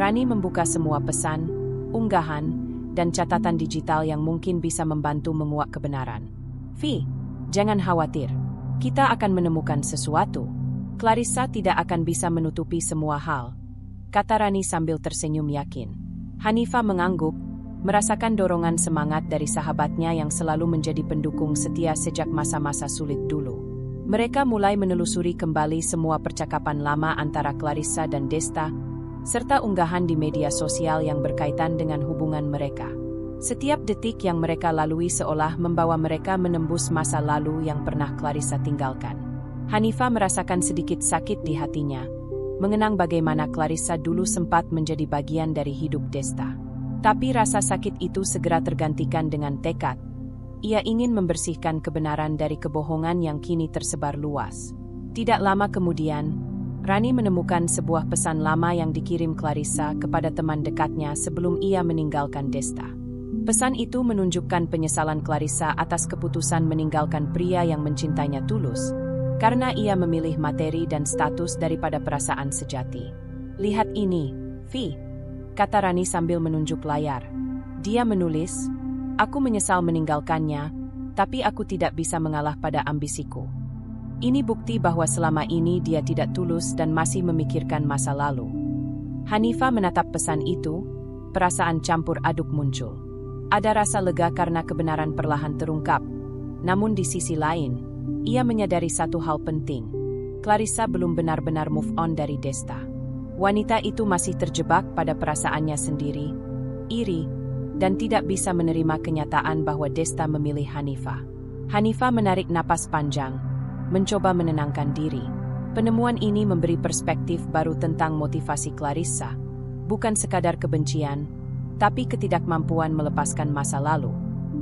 Rani membuka semua pesan, unggahan, dan catatan digital yang mungkin bisa membantu menguak kebenaran. Vi, jangan khawatir. Kita akan menemukan sesuatu. Clarissa tidak akan bisa menutupi semua hal, kata Rani sambil tersenyum yakin. Hanifah mengangguk, merasakan dorongan semangat dari sahabatnya yang selalu menjadi pendukung setia sejak masa-masa sulit dulu. Mereka mulai menelusuri kembali semua percakapan lama antara Clarissa dan Desta, serta unggahan di media sosial yang berkaitan dengan hubungan mereka. Setiap detik yang mereka lalui seolah membawa mereka menembus masa lalu yang pernah Clarissa tinggalkan. Hanifah merasakan sedikit sakit di hatinya, mengenang bagaimana Clarissa dulu sempat menjadi bagian dari hidup Desta. Tapi rasa sakit itu segera tergantikan dengan tekad. Ia ingin membersihkan kebenaran dari kebohongan yang kini tersebar luas. Tidak lama kemudian, Rani menemukan sebuah pesan lama yang dikirim Clarissa kepada teman dekatnya sebelum ia meninggalkan Desta. Pesan itu menunjukkan penyesalan Clarissa atas keputusan meninggalkan pria yang mencintainya tulus, karena ia memilih materi dan status daripada perasaan sejati. "Lihat ini, Vi," kata Rani sambil menunjuk layar. Dia menulis, "Aku menyesal meninggalkannya, tapi aku tidak bisa mengalah pada ambisiku. Ini bukti bahwa selama ini dia tidak tulus dan masih memikirkan masa lalu." Hanifah menatap pesan itu, perasaan campur aduk muncul. Ada rasa lega karena kebenaran perlahan terungkap, namun di sisi lain, ia menyadari satu hal penting. Clarissa belum benar-benar move on dari Desta. Wanita itu masih terjebak pada perasaannya sendiri, iri, dan tidak bisa menerima kenyataan bahwa Desta memilih Hanifah. Hanifah menarik napas panjang, mencoba menenangkan diri. Penemuan ini memberi perspektif baru tentang motivasi Clarissa, bukan sekadar kebencian, tapi ketidakmampuan melepaskan masa lalu.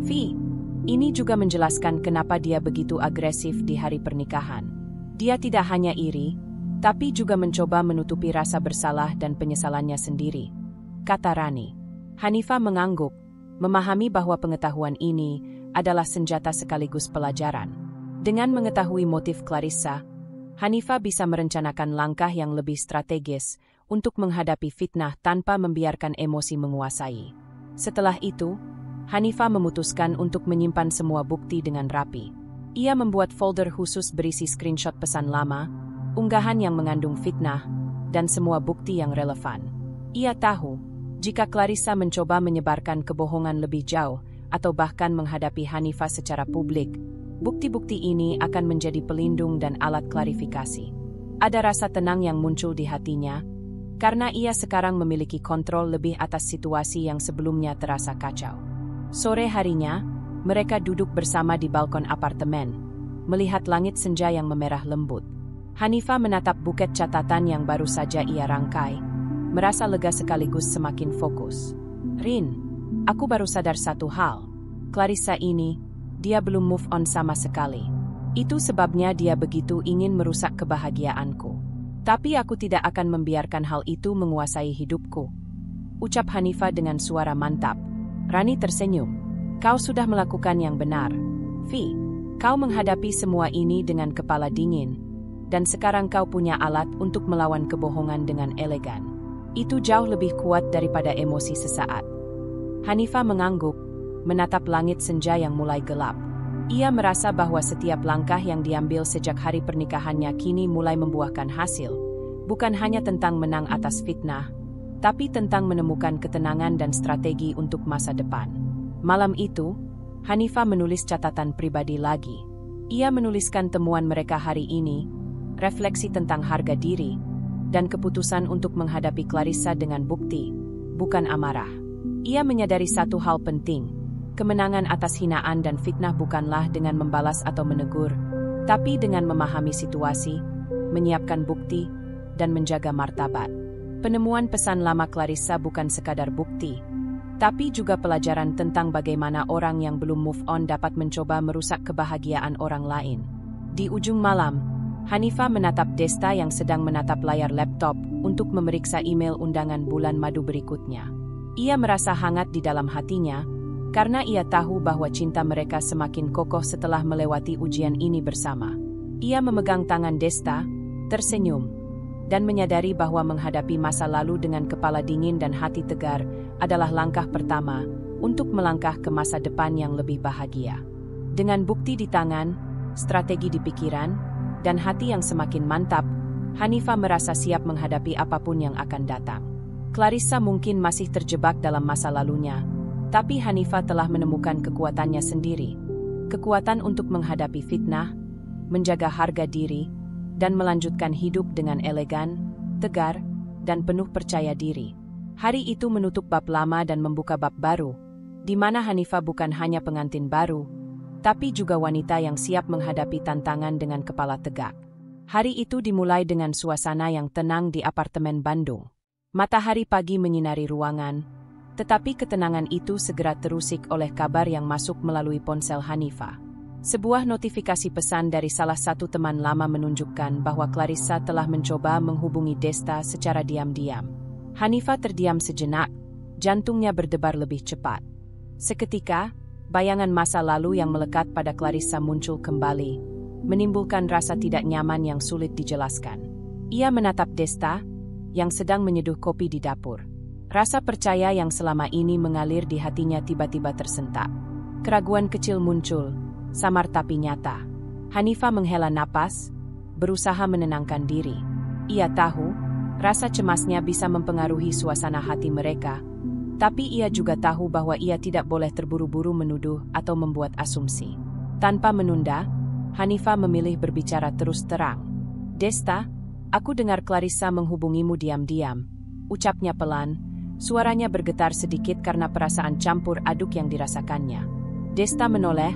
Vi, ini juga menjelaskan kenapa dia begitu agresif di hari pernikahan. Dia tidak hanya iri, tapi juga mencoba menutupi rasa bersalah dan penyesalannya sendiri, kata Rani. Hanifah mengangguk, memahami bahwa pengetahuan ini adalah senjata sekaligus pelajaran. Dengan mengetahui motif Clarissa, Hanifah bisa merencanakan langkah yang lebih strategis untuk menghadapi fitnah tanpa membiarkan emosi menguasai. Setelah itu, Hanifah memutuskan untuk menyimpan semua bukti dengan rapi. Ia membuat folder khusus berisi screenshot pesan lama, unggahan yang mengandung fitnah, dan semua bukti yang relevan. Ia tahu, jika Clarissa mencoba menyebarkan kebohongan lebih jauh atau bahkan menghadapi Hanifah secara publik, bukti-bukti ini akan menjadi pelindung dan alat klarifikasi. Ada rasa tenang yang muncul di hatinya, karena ia sekarang memiliki kontrol lebih atas situasi yang sebelumnya terasa kacau. Sore harinya, mereka duduk bersama di balkon apartemen, melihat langit senja yang memerah lembut. Hanifah menatap buket catatan yang baru saja ia rangkai, merasa lega sekaligus semakin fokus. "Rin, aku baru sadar satu hal. Clarissa ini, dia belum move on sama sekali. Itu sebabnya dia begitu ingin merusak kebahagiaanku. Tapi aku tidak akan membiarkan hal itu menguasai hidupku," ucap Hanifah dengan suara mantap. Rani tersenyum. "Kau sudah melakukan yang benar, Vi. Kau menghadapi semua ini dengan kepala dingin, dan sekarang kau punya alat untuk melawan kebohongan dengan elegan. Itu jauh lebih kuat daripada emosi sesaat." Hanifah mengangguk, menatap langit senja yang mulai gelap. Ia merasa bahwa setiap langkah yang diambil sejak hari pernikahannya kini mulai membuahkan hasil, bukan hanya tentang menang atas fitnah, tapi tentang menemukan ketenangan dan strategi untuk masa depan. Malam itu, Hanifah menulis catatan pribadi lagi. Ia menuliskan temuan mereka hari ini, refleksi tentang harga diri, dan keputusan untuk menghadapi Clarissa dengan bukti, bukan amarah. Ia menyadari satu hal penting. Kemenangan atas hinaan dan fitnah bukanlah dengan membalas atau menegur, tapi dengan memahami situasi, menyiapkan bukti, dan menjaga martabat. Penemuan pesan lama Clarissa bukan sekadar bukti, tapi juga pelajaran tentang bagaimana orang yang belum move on dapat mencoba merusak kebahagiaan orang lain. Di ujung malam, Hanifah menatap Desta yang sedang menatap layar laptop untuk memeriksa email undangan bulan madu berikutnya. Ia merasa hangat di dalam hatinya, karena ia tahu bahwa cinta mereka semakin kokoh setelah melewati ujian ini bersama. Ia memegang tangan Desta, tersenyum, dan menyadari bahwa menghadapi masa lalu dengan kepala dingin dan hati tegar adalah langkah pertama untuk melangkah ke masa depan yang lebih bahagia. Dengan bukti di tangan, strategi di pikiran, dan hati yang semakin mantap, Hanifah merasa siap menghadapi apapun yang akan datang. Clarissa mungkin masih terjebak dalam masa lalunya, tapi Hanifah telah menemukan kekuatannya sendiri. Kekuatan untuk menghadapi fitnah, menjaga harga diri, dan melanjutkan hidup dengan elegan, tegar, dan penuh percaya diri. Hari itu menutup bab lama dan membuka bab baru, di mana Hanifah bukan hanya pengantin baru, tapi juga wanita yang siap menghadapi tantangan dengan kepala tegak. Hari itu dimulai dengan suasana yang tenang di apartemen Bandung. Matahari pagi menyinari ruangan, tetapi ketenangan itu segera terusik oleh kabar yang masuk melalui ponsel Hanifah. Sebuah notifikasi pesan dari salah satu teman lama menunjukkan bahwa Clarissa telah mencoba menghubungi Desta secara diam-diam. Hanifah terdiam sejenak, jantungnya berdebar lebih cepat. Seketika, bayangan masa lalu yang melekat pada Clarissa muncul kembali, menimbulkan rasa tidak nyaman yang sulit dijelaskan. Ia menatap Desta, yang sedang menyeduh kopi di dapur. Rasa percaya yang selama ini mengalir di hatinya tiba-tiba tersentak. Keraguan kecil muncul, samar tapi nyata. Hanifah menghela napas, berusaha menenangkan diri. Ia tahu, rasa cemasnya bisa mempengaruhi suasana hati mereka, tapi ia juga tahu bahwa ia tidak boleh terburu-buru menuduh atau membuat asumsi. Tanpa menunda, Hanifah memilih berbicara terus terang. "Desta, aku dengar Clarissa menghubungimu diam-diam," ucapnya pelan. Suaranya bergetar sedikit karena perasaan campur aduk yang dirasakannya. Desta menoleh,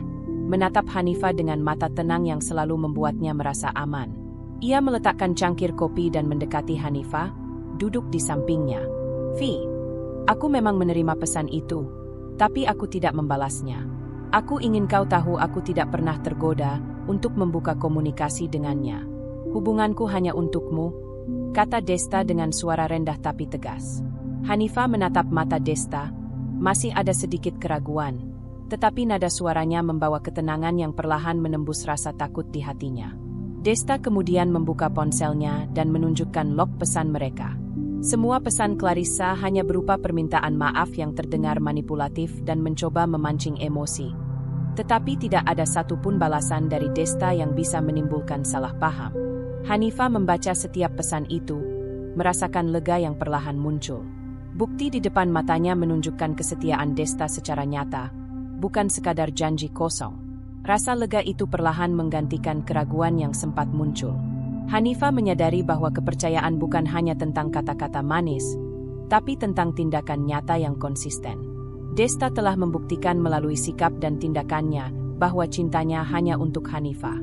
menatap Hanifah dengan mata tenang yang selalu membuatnya merasa aman. Ia meletakkan cangkir kopi dan mendekati Hanifah, duduk di sampingnya. "Vi, aku memang menerima pesan itu, tapi aku tidak membalasnya. Aku ingin kau tahu aku tidak pernah tergoda untuk membuka komunikasi dengannya. Hubunganku hanya untukmu," kata Desta dengan suara rendah tapi tegas. Hanifah menatap mata Desta, masih ada sedikit keraguan, tetapi nada suaranya membawa ketenangan yang perlahan menembus rasa takut di hatinya. Desta kemudian membuka ponselnya dan menunjukkan log pesan mereka. Semua pesan Clarissa hanya berupa permintaan maaf yang terdengar manipulatif dan mencoba memancing emosi. Tetapi tidak ada satupun balasan dari Desta yang bisa menimbulkan salah paham. Hanifah membaca setiap pesan itu, merasakan lega yang perlahan muncul. Bukti di depan matanya menunjukkan kesetiaan Desta secara nyata, bukan sekadar janji kosong. Rasa lega itu perlahan menggantikan keraguan yang sempat muncul. Hanifah menyadari bahwa kepercayaan bukan hanya tentang kata-kata manis, tapi tentang tindakan nyata yang konsisten. Desta telah membuktikan melalui sikap dan tindakannya bahwa cintanya hanya untuk Hanifah.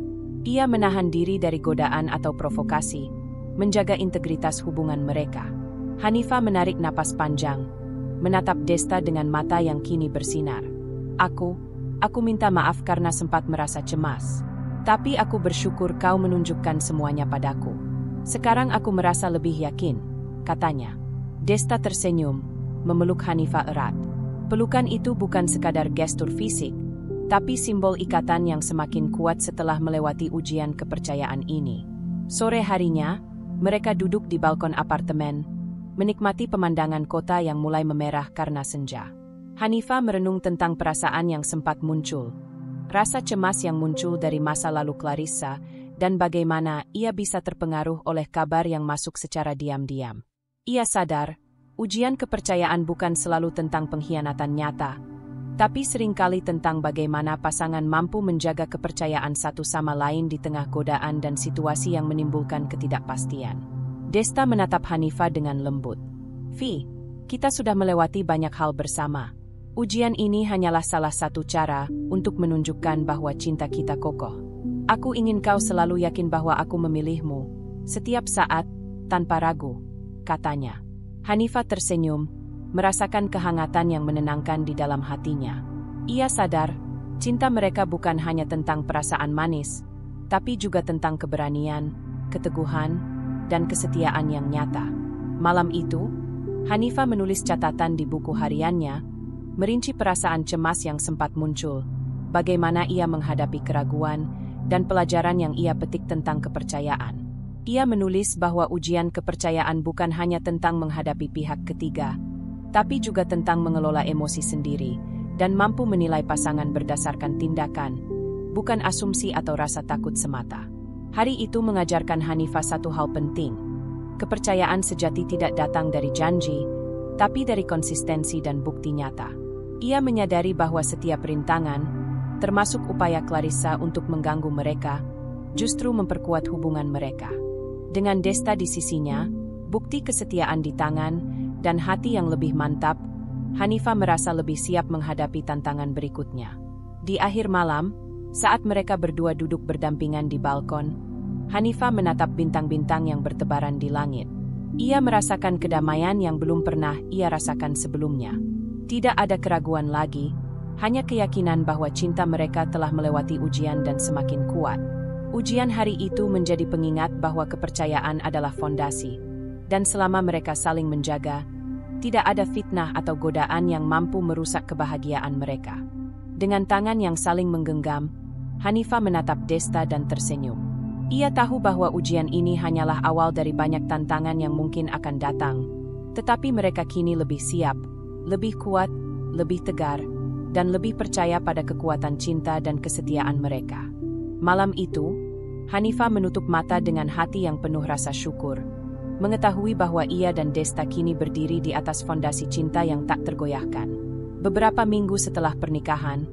Ia menahan diri dari godaan atau provokasi, menjaga integritas hubungan mereka. Hanifah menarik napas panjang, menatap Desta dengan mata yang kini bersinar. Aku minta maaf karena sempat merasa cemas. Tapi aku bersyukur kau menunjukkan semuanya padaku. Sekarang aku merasa lebih yakin," katanya. Desta tersenyum, memeluk Hanifah erat. Pelukan itu bukan sekadar gestur fisik, tapi simbol ikatan yang semakin kuat setelah melewati ujian kepercayaan ini. Sore harinya, mereka duduk di balkon apartemen, menikmati pemandangan kota yang mulai memerah karena senja. Hanifah merenung tentang perasaan yang sempat muncul. Rasa cemas yang muncul dari masa lalu Clarissa, dan bagaimana ia bisa terpengaruh oleh kabar yang masuk secara diam-diam. Ia sadar, ujian kepercayaan bukan selalu tentang pengkhianatan nyata, tapi seringkali tentang bagaimana pasangan mampu menjaga kepercayaan satu sama lain di tengah godaan dan situasi yang menimbulkan ketidakpastian. Desta menatap Hanifah dengan lembut. "Vi, kita sudah melewati banyak hal bersama. Ujian ini hanyalah salah satu cara untuk menunjukkan bahwa cinta kita kokoh. Aku ingin kau selalu yakin bahwa aku memilihmu, setiap saat, tanpa ragu," katanya. Hanifah tersenyum, merasakan kehangatan yang menenangkan di dalam hatinya. Ia sadar, cinta mereka bukan hanya tentang perasaan manis, tapi juga tentang keberanian, keteguhan, dan kesetiaan yang nyata. Malam itu, Hanifah menulis catatan di buku hariannya, merinci perasaan cemas yang sempat muncul, bagaimana ia menghadapi keraguan, dan pelajaran yang ia petik tentang kepercayaan. Ia menulis bahwa ujian kepercayaan bukan hanya tentang menghadapi pihak ketiga, tapi juga tentang mengelola emosi sendiri, dan mampu menilai pasangan berdasarkan tindakan, bukan asumsi atau rasa takut semata. Hari itu mengajarkan Hanifah satu hal penting. Kepercayaan sejati tidak datang dari janji, tapi dari konsistensi dan bukti nyata. Ia menyadari bahwa setiap rintangan, termasuk upaya Clarissa untuk mengganggu mereka, justru memperkuat hubungan mereka. Dengan Desta di sisinya, bukti kesetiaan di tangan, dan hati yang lebih mantap, Hanifah merasa lebih siap menghadapi tantangan berikutnya. Di akhir malam, saat mereka berdua duduk berdampingan di balkon, Hanifah menatap bintang-bintang yang bertebaran di langit. Ia merasakan kedamaian yang belum pernah ia rasakan sebelumnya. Tidak ada keraguan lagi, hanya keyakinan bahwa cinta mereka telah melewati ujian dan semakin kuat. Ujian hari itu menjadi pengingat bahwa kepercayaan adalah fondasi, dan selama mereka saling menjaga, tidak ada fitnah atau godaan yang mampu merusak kebahagiaan mereka. Dengan tangan yang saling menggenggam, Hanifah menatap Desta dan tersenyum. Ia tahu bahwa ujian ini hanyalah awal dari banyak tantangan yang mungkin akan datang, tetapi mereka kini lebih siap, lebih kuat, lebih tegar, dan lebih percaya pada kekuatan cinta dan kesetiaan mereka. Malam itu, Hanifah menutup mata dengan hati yang penuh rasa syukur, mengetahui bahwa ia dan Desta kini berdiri di atas fondasi cinta yang tak tergoyahkan. Beberapa minggu setelah pernikahan,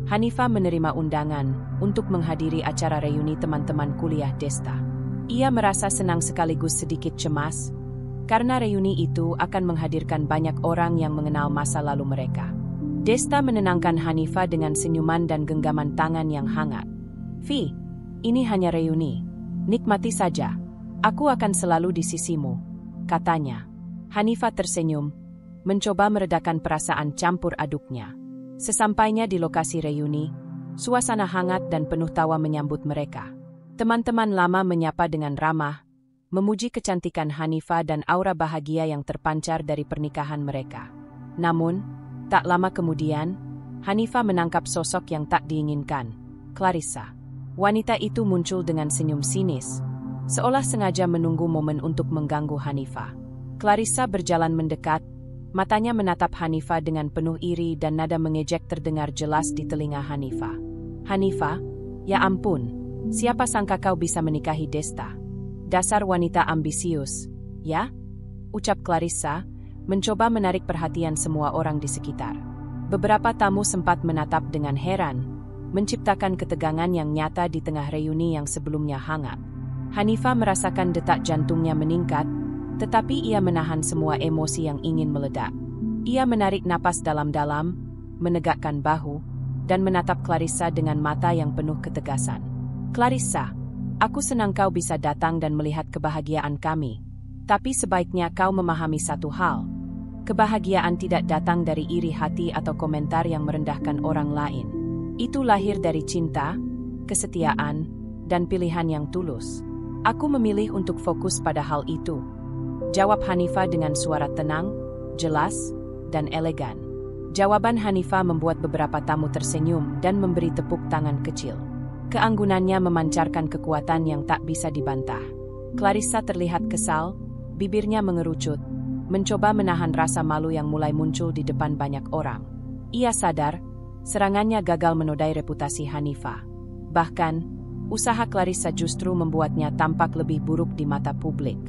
Hanifah menerima undangan untuk menghadiri acara reuni teman-teman kuliah Desta. Ia merasa senang sekaligus sedikit cemas, karena reuni itu akan menghadirkan banyak orang yang mengenal masa lalu mereka. Desta menenangkan Hanifah dengan senyuman dan genggaman tangan yang hangat. "Vi, ini hanya reuni. Nikmati saja. Aku akan selalu di sisimu," katanya. Hanifah tersenyum, mencoba meredakan perasaan campur aduknya. Sesampainya di lokasi reuni, suasana hangat dan penuh tawa menyambut mereka. Teman-teman lama menyapa dengan ramah, memuji kecantikan Hanifah dan aura bahagia yang terpancar dari pernikahan mereka. Namun, tak lama kemudian, Hanifah menangkap sosok yang tak diinginkan, Clarissa. Wanita itu muncul dengan senyum sinis, seolah sengaja menunggu momen untuk mengganggu Hanifah. Clarissa berjalan mendekat, matanya menatap Hanifah dengan penuh iri dan nada mengejek terdengar jelas di telinga Hanifah. "Hanifah, ya ampun, siapa sangka kau bisa menikahi Desta? Dasar wanita ambisius, ya?" ucap Clarissa, mencoba menarik perhatian semua orang di sekitar. Beberapa tamu sempat menatap dengan heran, menciptakan ketegangan yang nyata di tengah reuni yang sebelumnya hangat. Hanifah merasakan detak jantungnya meningkat, tetapi ia menahan semua emosi yang ingin meledak. Ia menarik napas dalam-dalam, menegakkan bahu, dan menatap Clarissa dengan mata yang penuh ketegasan. "Clarissa, aku senang kau bisa datang dan melihat kebahagiaan kami. Tapi sebaiknya kau memahami satu hal. Kebahagiaan tidak datang dari iri hati atau komentar yang merendahkan orang lain. Itu lahir dari cinta, kesetiaan, dan pilihan yang tulus. Aku memilih untuk fokus pada hal itu," jawab Hanifah dengan suara tenang, jelas, dan elegan. Jawaban Hanifah membuat beberapa tamu tersenyum dan memberi tepuk tangan kecil. Keanggunannya memancarkan kekuatan yang tak bisa dibantah. Clarissa terlihat kesal, bibirnya mengerucut, mencoba menahan rasa malu yang mulai muncul di depan banyak orang. Ia sadar, serangannya gagal menodai reputasi Hanifah. Bahkan, usaha Clarissa justru membuatnya tampak lebih buruk di mata publik.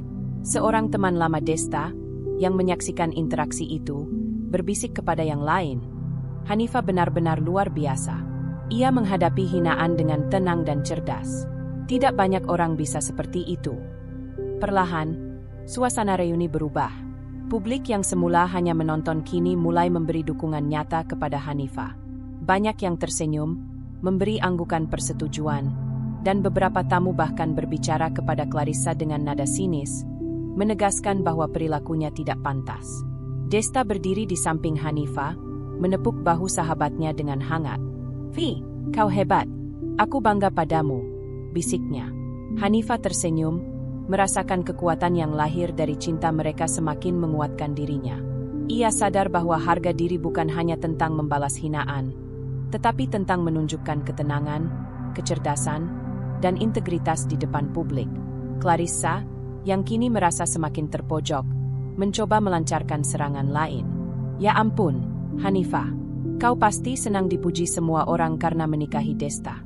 Seorang teman lama Desta, yang menyaksikan interaksi itu, berbisik kepada yang lain, "Hanifah benar-benar luar biasa. Ia menghadapi hinaan dengan tenang dan cerdas. Tidak banyak orang bisa seperti itu." Perlahan, suasana reuni berubah. Publik yang semula hanya menonton kini mulai memberi dukungan nyata kepada Hanifah. Banyak yang tersenyum, memberi anggukan persetujuan, dan beberapa tamu bahkan berbicara kepada Clarissa dengan nada sinis, menegaskan bahwa perilakunya tidak pantas. Desta berdiri di samping Hanifah, menepuk bahu sahabatnya dengan hangat. "Vi, kau hebat. Aku bangga padamu," bisiknya. Hanifah tersenyum, merasakan kekuatan yang lahir dari cinta mereka semakin menguatkan dirinya. Ia sadar bahwa harga diri bukan hanya tentang membalas hinaan, tetapi tentang menunjukkan ketenangan, kecerdasan, dan integritas di depan publik. Clarissa, yang kini merasa semakin terpojok, mencoba melancarkan serangan lain. "Ya ampun, Hanifah, kau pasti senang dipuji semua orang karena menikahi Desta.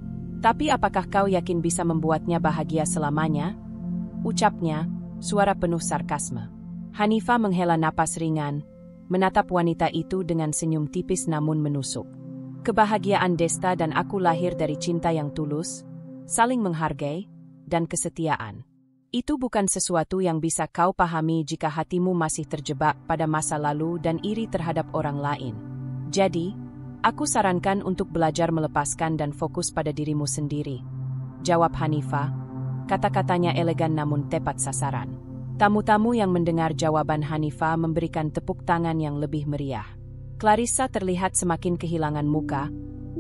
Tapi apakah kau yakin bisa membuatnya bahagia selamanya? Ucapnya, suara penuh sarkasme. Hanifah menghela napas ringan, menatap wanita itu dengan senyum tipis namun menusuk. Kebahagiaan Desta dan aku lahir dari cinta yang tulus, saling menghargai, dan kesetiaan. Itu bukan sesuatu yang bisa kau pahami jika hatimu masih terjebak pada masa lalu dan iri terhadap orang lain. Jadi, aku sarankan untuk belajar melepaskan dan fokus pada dirimu sendiri. Jawab Hanifah, kata-katanya elegan namun tepat sasaran. Tamu-tamu yang mendengar jawaban Hanifah memberikan tepuk tangan yang lebih meriah. Clarissa terlihat semakin kehilangan muka,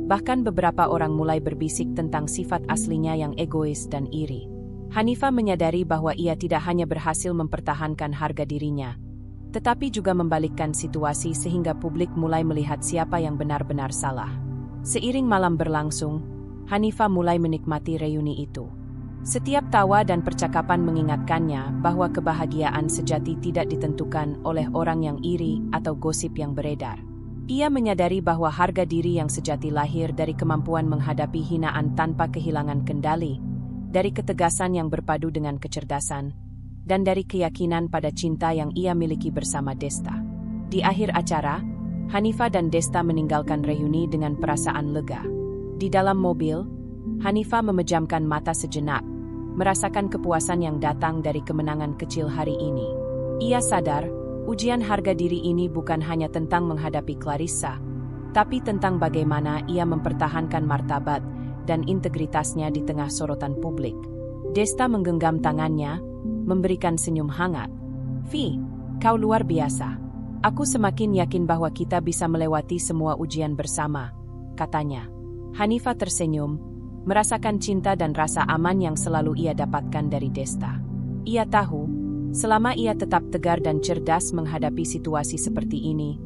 bahkan beberapa orang mulai berbisik tentang sifat aslinya yang egois dan iri. Hanifah menyadari bahwa ia tidak hanya berhasil mempertahankan harga dirinya, tetapi juga membalikkan situasi sehingga publik mulai melihat siapa yang benar-benar salah. Seiring malam berlangsung, Hanifah mulai menikmati reuni itu. Setiap tawa dan percakapan mengingatkannya bahwa kebahagiaan sejati tidak ditentukan oleh orang yang iri atau gosip yang beredar. Ia menyadari bahwa harga diri yang sejati lahir dari kemampuan menghadapi hinaan tanpa kehilangan kendali, dari ketegasan yang berpadu dengan kecerdasan, dan dari keyakinan pada cinta yang ia miliki bersama Desta. Di akhir acara, Hanifah dan Desta meninggalkan reuni dengan perasaan lega. Di dalam mobil, Hanifah memejamkan mata sejenak, merasakan kepuasan yang datang dari kemenangan kecil hari ini. Ia sadar, ujian harga diri ini bukan hanya tentang menghadapi Clarissa, tapi tentang bagaimana ia mempertahankan martabat dan integritasnya di tengah sorotan publik. Desta menggenggam tangannya, memberikan senyum hangat. "Vi, kau luar biasa. Aku semakin yakin bahwa kita bisa melewati semua ujian bersama," katanya. Hanifah tersenyum, merasakan cinta dan rasa aman yang selalu ia dapatkan dari Desta. Ia tahu, selama ia tetap tegar dan cerdas menghadapi situasi seperti ini,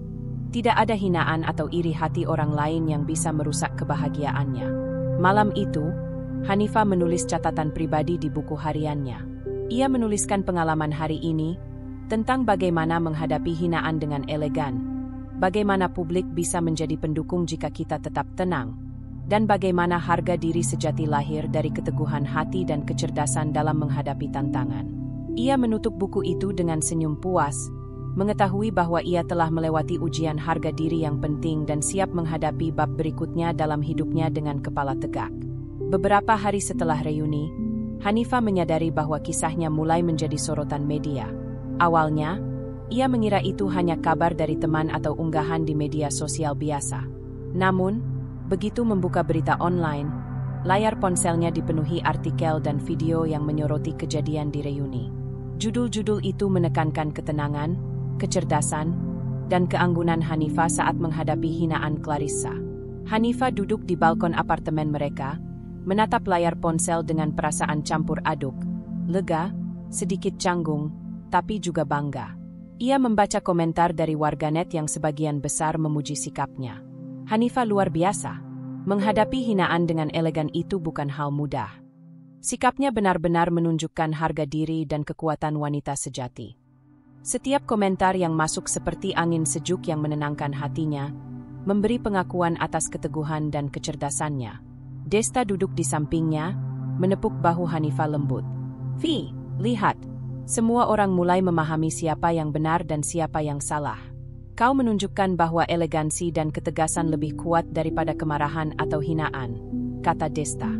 tidak ada hinaan atau iri hati orang lain yang bisa merusak kebahagiaannya. Malam itu, Hanifah menulis catatan pribadi di buku hariannya. Ia menuliskan pengalaman hari ini, tentang bagaimana menghadapi hinaan dengan elegan, bagaimana publik bisa menjadi pendukung jika kita tetap tenang, dan bagaimana harga diri sejati lahir dari keteguhan hati dan kecerdasan dalam menghadapi tantangan. Ia menutup buku itu dengan senyum puas, mengetahui bahwa ia telah melewati ujian harga diri yang penting dan siap menghadapi bab berikutnya dalam hidupnya dengan kepala tegak. Beberapa hari setelah reuni, Hanifah menyadari bahwa kisahnya mulai menjadi sorotan media. Awalnya, ia mengira itu hanya kabar dari teman atau unggahan di media sosial biasa. Namun, begitu membuka berita online, layar ponselnya dipenuhi artikel dan video yang menyoroti kejadian di reuni. Judul-judul itu menekankan ketenangan, kecerdasan, dan keanggunan Hanifah saat menghadapi hinaan Clarissa. Hanifah duduk di balkon apartemen mereka, menatap layar ponsel dengan perasaan campur aduk, lega, sedikit canggung, tapi juga bangga. Ia membaca komentar dari warganet yang sebagian besar memuji sikapnya. Hanifah luar biasa. Menghadapi hinaan dengan elegan itu bukan hal mudah. Sikapnya benar-benar menunjukkan harga diri dan kekuatan wanita sejati. Setiap komentar yang masuk seperti angin sejuk yang menenangkan hatinya, memberi pengakuan atas keteguhan dan kecerdasannya. Desta duduk di sampingnya, menepuk bahu Hanifah lembut. "Vi, lihat. Semua orang mulai memahami siapa yang benar dan siapa yang salah. Kau menunjukkan bahwa elegansi dan ketegasan lebih kuat daripada kemarahan atau hinaan," kata Desta.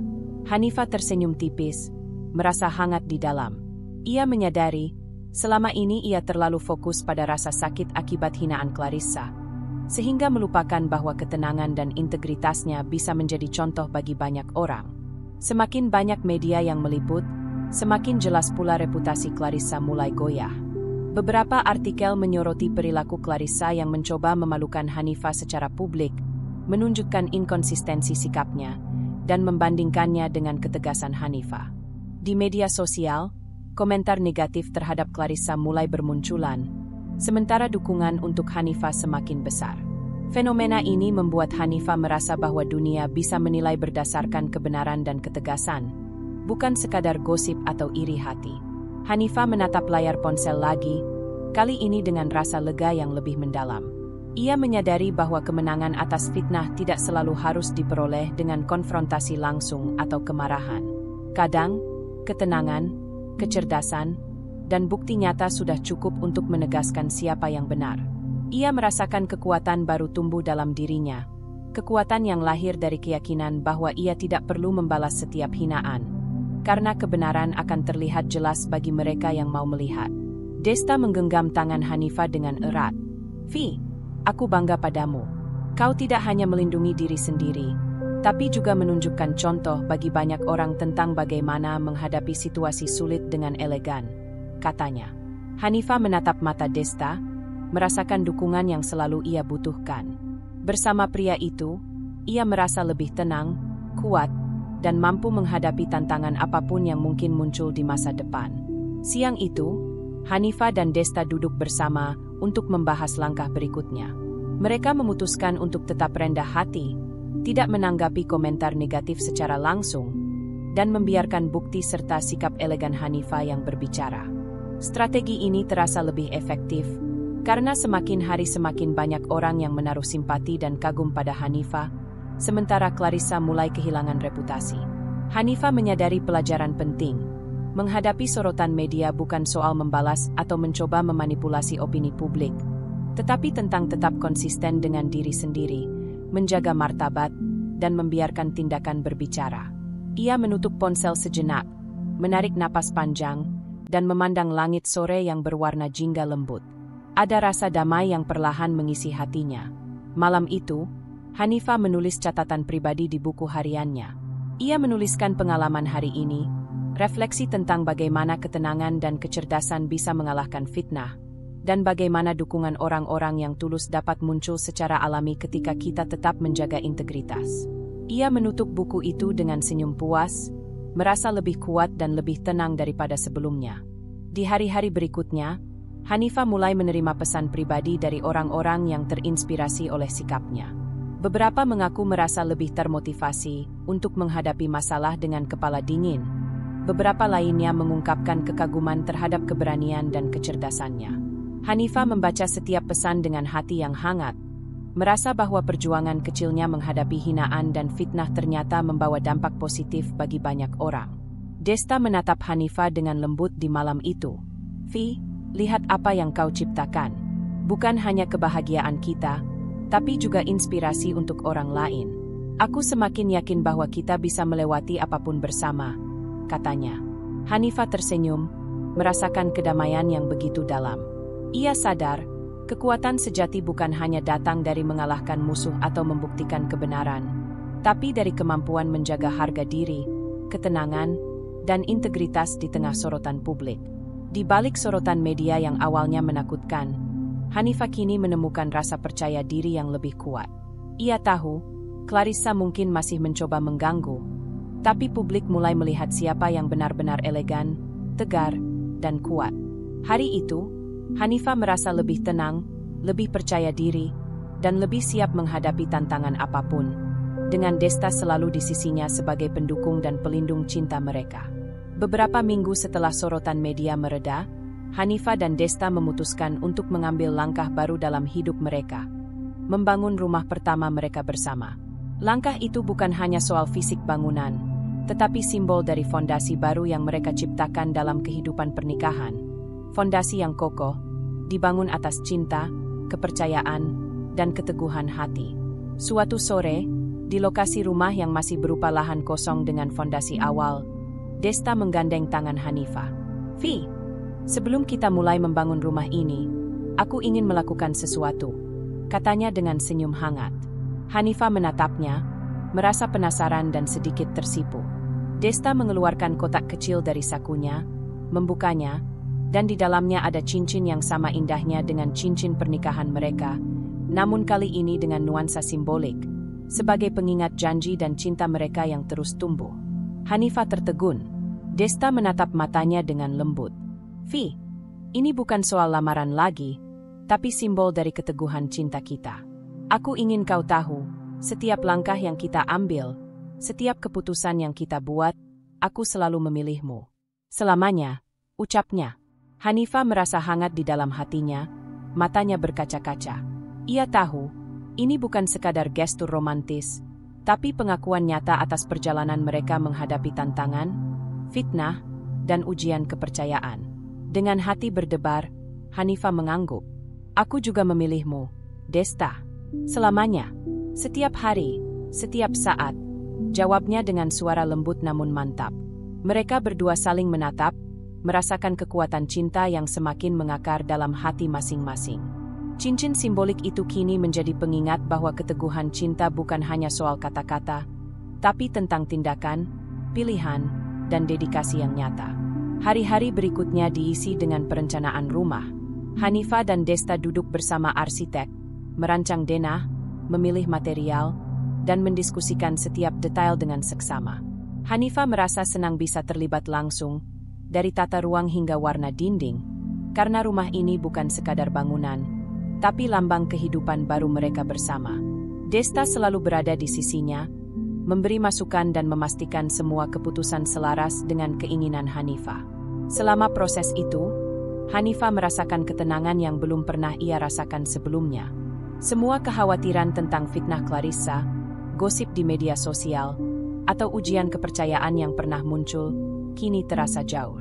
Hanifah tersenyum tipis, merasa hangat di dalam. Ia menyadari, selama ini ia terlalu fokus pada rasa sakit akibat hinaan Clarissa, sehingga melupakan bahwa ketenangan dan integritasnya bisa menjadi contoh bagi banyak orang. Semakin banyak media yang meliput, semakin jelas pula reputasi Clarissa mulai goyah. Beberapa artikel menyoroti perilaku Clarissa yang mencoba memalukan Hanifah secara publik, menunjukkan inkonsistensi sikapnya, dan membandingkannya dengan ketegasan Hanifah. Di media sosial, komentar negatif terhadap Clarissa mulai bermunculan, sementara dukungan untuk Hanifah semakin besar. Fenomena ini membuat Hanifah merasa bahwa dunia bisa menilai berdasarkan kebenaran dan ketegasan, bukan sekadar gosip atau iri hati. Hanifah menatap layar ponsel lagi, kali ini dengan rasa lega yang lebih mendalam. Ia menyadari bahwa kemenangan atas fitnah tidak selalu harus diperoleh dengan konfrontasi langsung atau kemarahan. Kadang, ketenangan, kecerdasan, dan bukti nyata sudah cukup untuk menegaskan siapa yang benar. Ia merasakan kekuatan baru tumbuh dalam dirinya. Kekuatan yang lahir dari keyakinan bahwa ia tidak perlu membalas setiap hinaan, karena kebenaran akan terlihat jelas bagi mereka yang mau melihat. Desta menggenggam tangan Hanifah dengan erat. "Vi, aku bangga padamu. Kau tidak hanya melindungi diri sendiri, tapi juga menunjukkan contoh bagi banyak orang tentang bagaimana menghadapi situasi sulit dengan elegan," katanya. Hanifah menatap mata Desta, merasakan dukungan yang selalu ia butuhkan. Bersama pria itu, ia merasa lebih tenang, kuat, dan mampu menghadapi tantangan apapun yang mungkin muncul di masa depan. Siang itu, Hanifah dan Desta duduk bersama untuk membahas langkah berikutnya. Mereka memutuskan untuk tetap rendah hati, tidak menanggapi komentar negatif secara langsung, dan membiarkan bukti serta sikap elegan Hanifah yang berbicara. Strategi ini terasa lebih efektif, karena semakin hari semakin banyak orang yang menaruh simpati dan kagum pada Hanifah, sementara Clarissa mulai kehilangan reputasi. Hanifah menyadari pelajaran penting. Menghadapi sorotan media bukan soal membalas atau mencoba memanipulasi opini publik, tetapi tentang tetap konsisten dengan diri sendiri, menjaga martabat, dan membiarkan tindakan berbicara. Ia menutup ponsel sejenak, menarik napas panjang, dan memandang langit sore yang berwarna jingga lembut. Ada rasa damai yang perlahan mengisi hatinya. Malam itu, Hanifah menulis catatan pribadi di buku hariannya. Ia menuliskan pengalaman hari ini, refleksi tentang bagaimana ketenangan dan kecerdasan bisa mengalahkan fitnah, dan bagaimana dukungan orang-orang yang tulus dapat muncul secara alami ketika kita tetap menjaga integritas. Ia menutup buku itu dengan senyum puas, merasa lebih kuat dan lebih tenang daripada sebelumnya. Di hari-hari berikutnya, Hanifah mulai menerima pesan pribadi dari orang-orang yang terinspirasi oleh sikapnya. Beberapa mengaku merasa lebih termotivasi untuk menghadapi masalah dengan kepala dingin. Beberapa lainnya mengungkapkan kekaguman terhadap keberanian dan kecerdasannya. Hanifah membaca setiap pesan dengan hati yang hangat, merasa bahwa perjuangan kecilnya menghadapi hinaan dan fitnah ternyata membawa dampak positif bagi banyak orang. Desta menatap Hanifah dengan lembut di malam itu. "Vi, lihat apa yang kau ciptakan. Bukan hanya kebahagiaan kita, tapi juga inspirasi untuk orang lain. Aku semakin yakin bahwa kita bisa melewati apapun bersama," katanya. Hanifah tersenyum, merasakan kedamaian yang begitu dalam. Ia sadar, kekuatan sejati bukan hanya datang dari mengalahkan musuh atau membuktikan kebenaran, tapi dari kemampuan menjaga harga diri, ketenangan, dan integritas di tengah sorotan publik. Di balik sorotan media yang awalnya menakutkan, Hanifah kini menemukan rasa percaya diri yang lebih kuat. Ia tahu, Clarissa mungkin masih mencoba mengganggu, tapi publik mulai melihat siapa yang benar-benar elegan, tegar, dan kuat. Hari itu, Hanifah merasa lebih tenang, lebih percaya diri, dan lebih siap menghadapi tantangan apapun, dengan Desta selalu di sisinya sebagai pendukung dan pelindung cinta mereka. Beberapa minggu setelah sorotan media mereda, Hanifah dan Desta memutuskan untuk mengambil langkah baru dalam hidup mereka, membangun rumah pertama mereka bersama. Langkah itu bukan hanya soal fisik bangunan, tetapi simbol dari fondasi baru yang mereka ciptakan dalam kehidupan pernikahan. Fondasi yang kokoh, dibangun atas cinta, kepercayaan, dan keteguhan hati. Suatu sore, di lokasi rumah yang masih berupa lahan kosong dengan fondasi awal, Desta menggandeng tangan Hanifah. "Vi, sebelum kita mulai membangun rumah ini, aku ingin melakukan sesuatu," katanya dengan senyum hangat. Hanifah menatapnya, merasa penasaran dan sedikit tersipu. Desta mengeluarkan kotak kecil dari sakunya, membukanya, dan di dalamnya ada cincin yang sama indahnya dengan cincin pernikahan mereka, namun kali ini dengan nuansa simbolik, sebagai pengingat janji dan cinta mereka yang terus tumbuh. Hanifah tertegun. Desta menatap matanya dengan lembut. "Vi, ini bukan soal lamaran lagi, tapi simbol dari keteguhan cinta kita. Aku ingin kau tahu, setiap langkah yang kita ambil, setiap keputusan yang kita buat, aku selalu memilihmu. Selamanya," ucapnya. Hanifah merasa hangat di dalam hatinya, matanya berkaca-kaca. Ia tahu, ini bukan sekadar gestur romantis, tapi pengakuan nyata atas perjalanan mereka menghadapi tantangan, fitnah, dan ujian kepercayaan. Dengan hati berdebar, Hanifah mengangguk. Aku juga memilihmu, Desta. Selamanya, setiap hari, setiap saat, jawabnya dengan suara lembut namun mantap. Mereka berdua saling menatap, merasakan kekuatan cinta yang semakin mengakar dalam hati masing-masing. Cincin simbolik itu kini menjadi pengingat bahwa keteguhan cinta bukan hanya soal kata-kata, tapi tentang tindakan, pilihan, dan dedikasi yang nyata. Hari-hari berikutnya diisi dengan perencanaan rumah. Hanifah dan Desta duduk bersama arsitek, merancang denah, memilih material, dan mendiskusikan setiap detail dengan seksama. Hanifah merasa senang bisa terlibat langsung, dari tata ruang hingga warna dinding, karena rumah ini bukan sekadar bangunan, tapi lambang kehidupan baru mereka bersama. Desta selalu berada di sisinya, memberi masukan dan memastikan semua keputusan selaras dengan keinginan Hanifah. Selama proses itu, Hanifah merasakan ketenangan yang belum pernah ia rasakan sebelumnya. Semua kekhawatiran tentang fitnah Clarissa, gosip di media sosial, atau ujian kepercayaan yang pernah muncul, kini terasa jauh.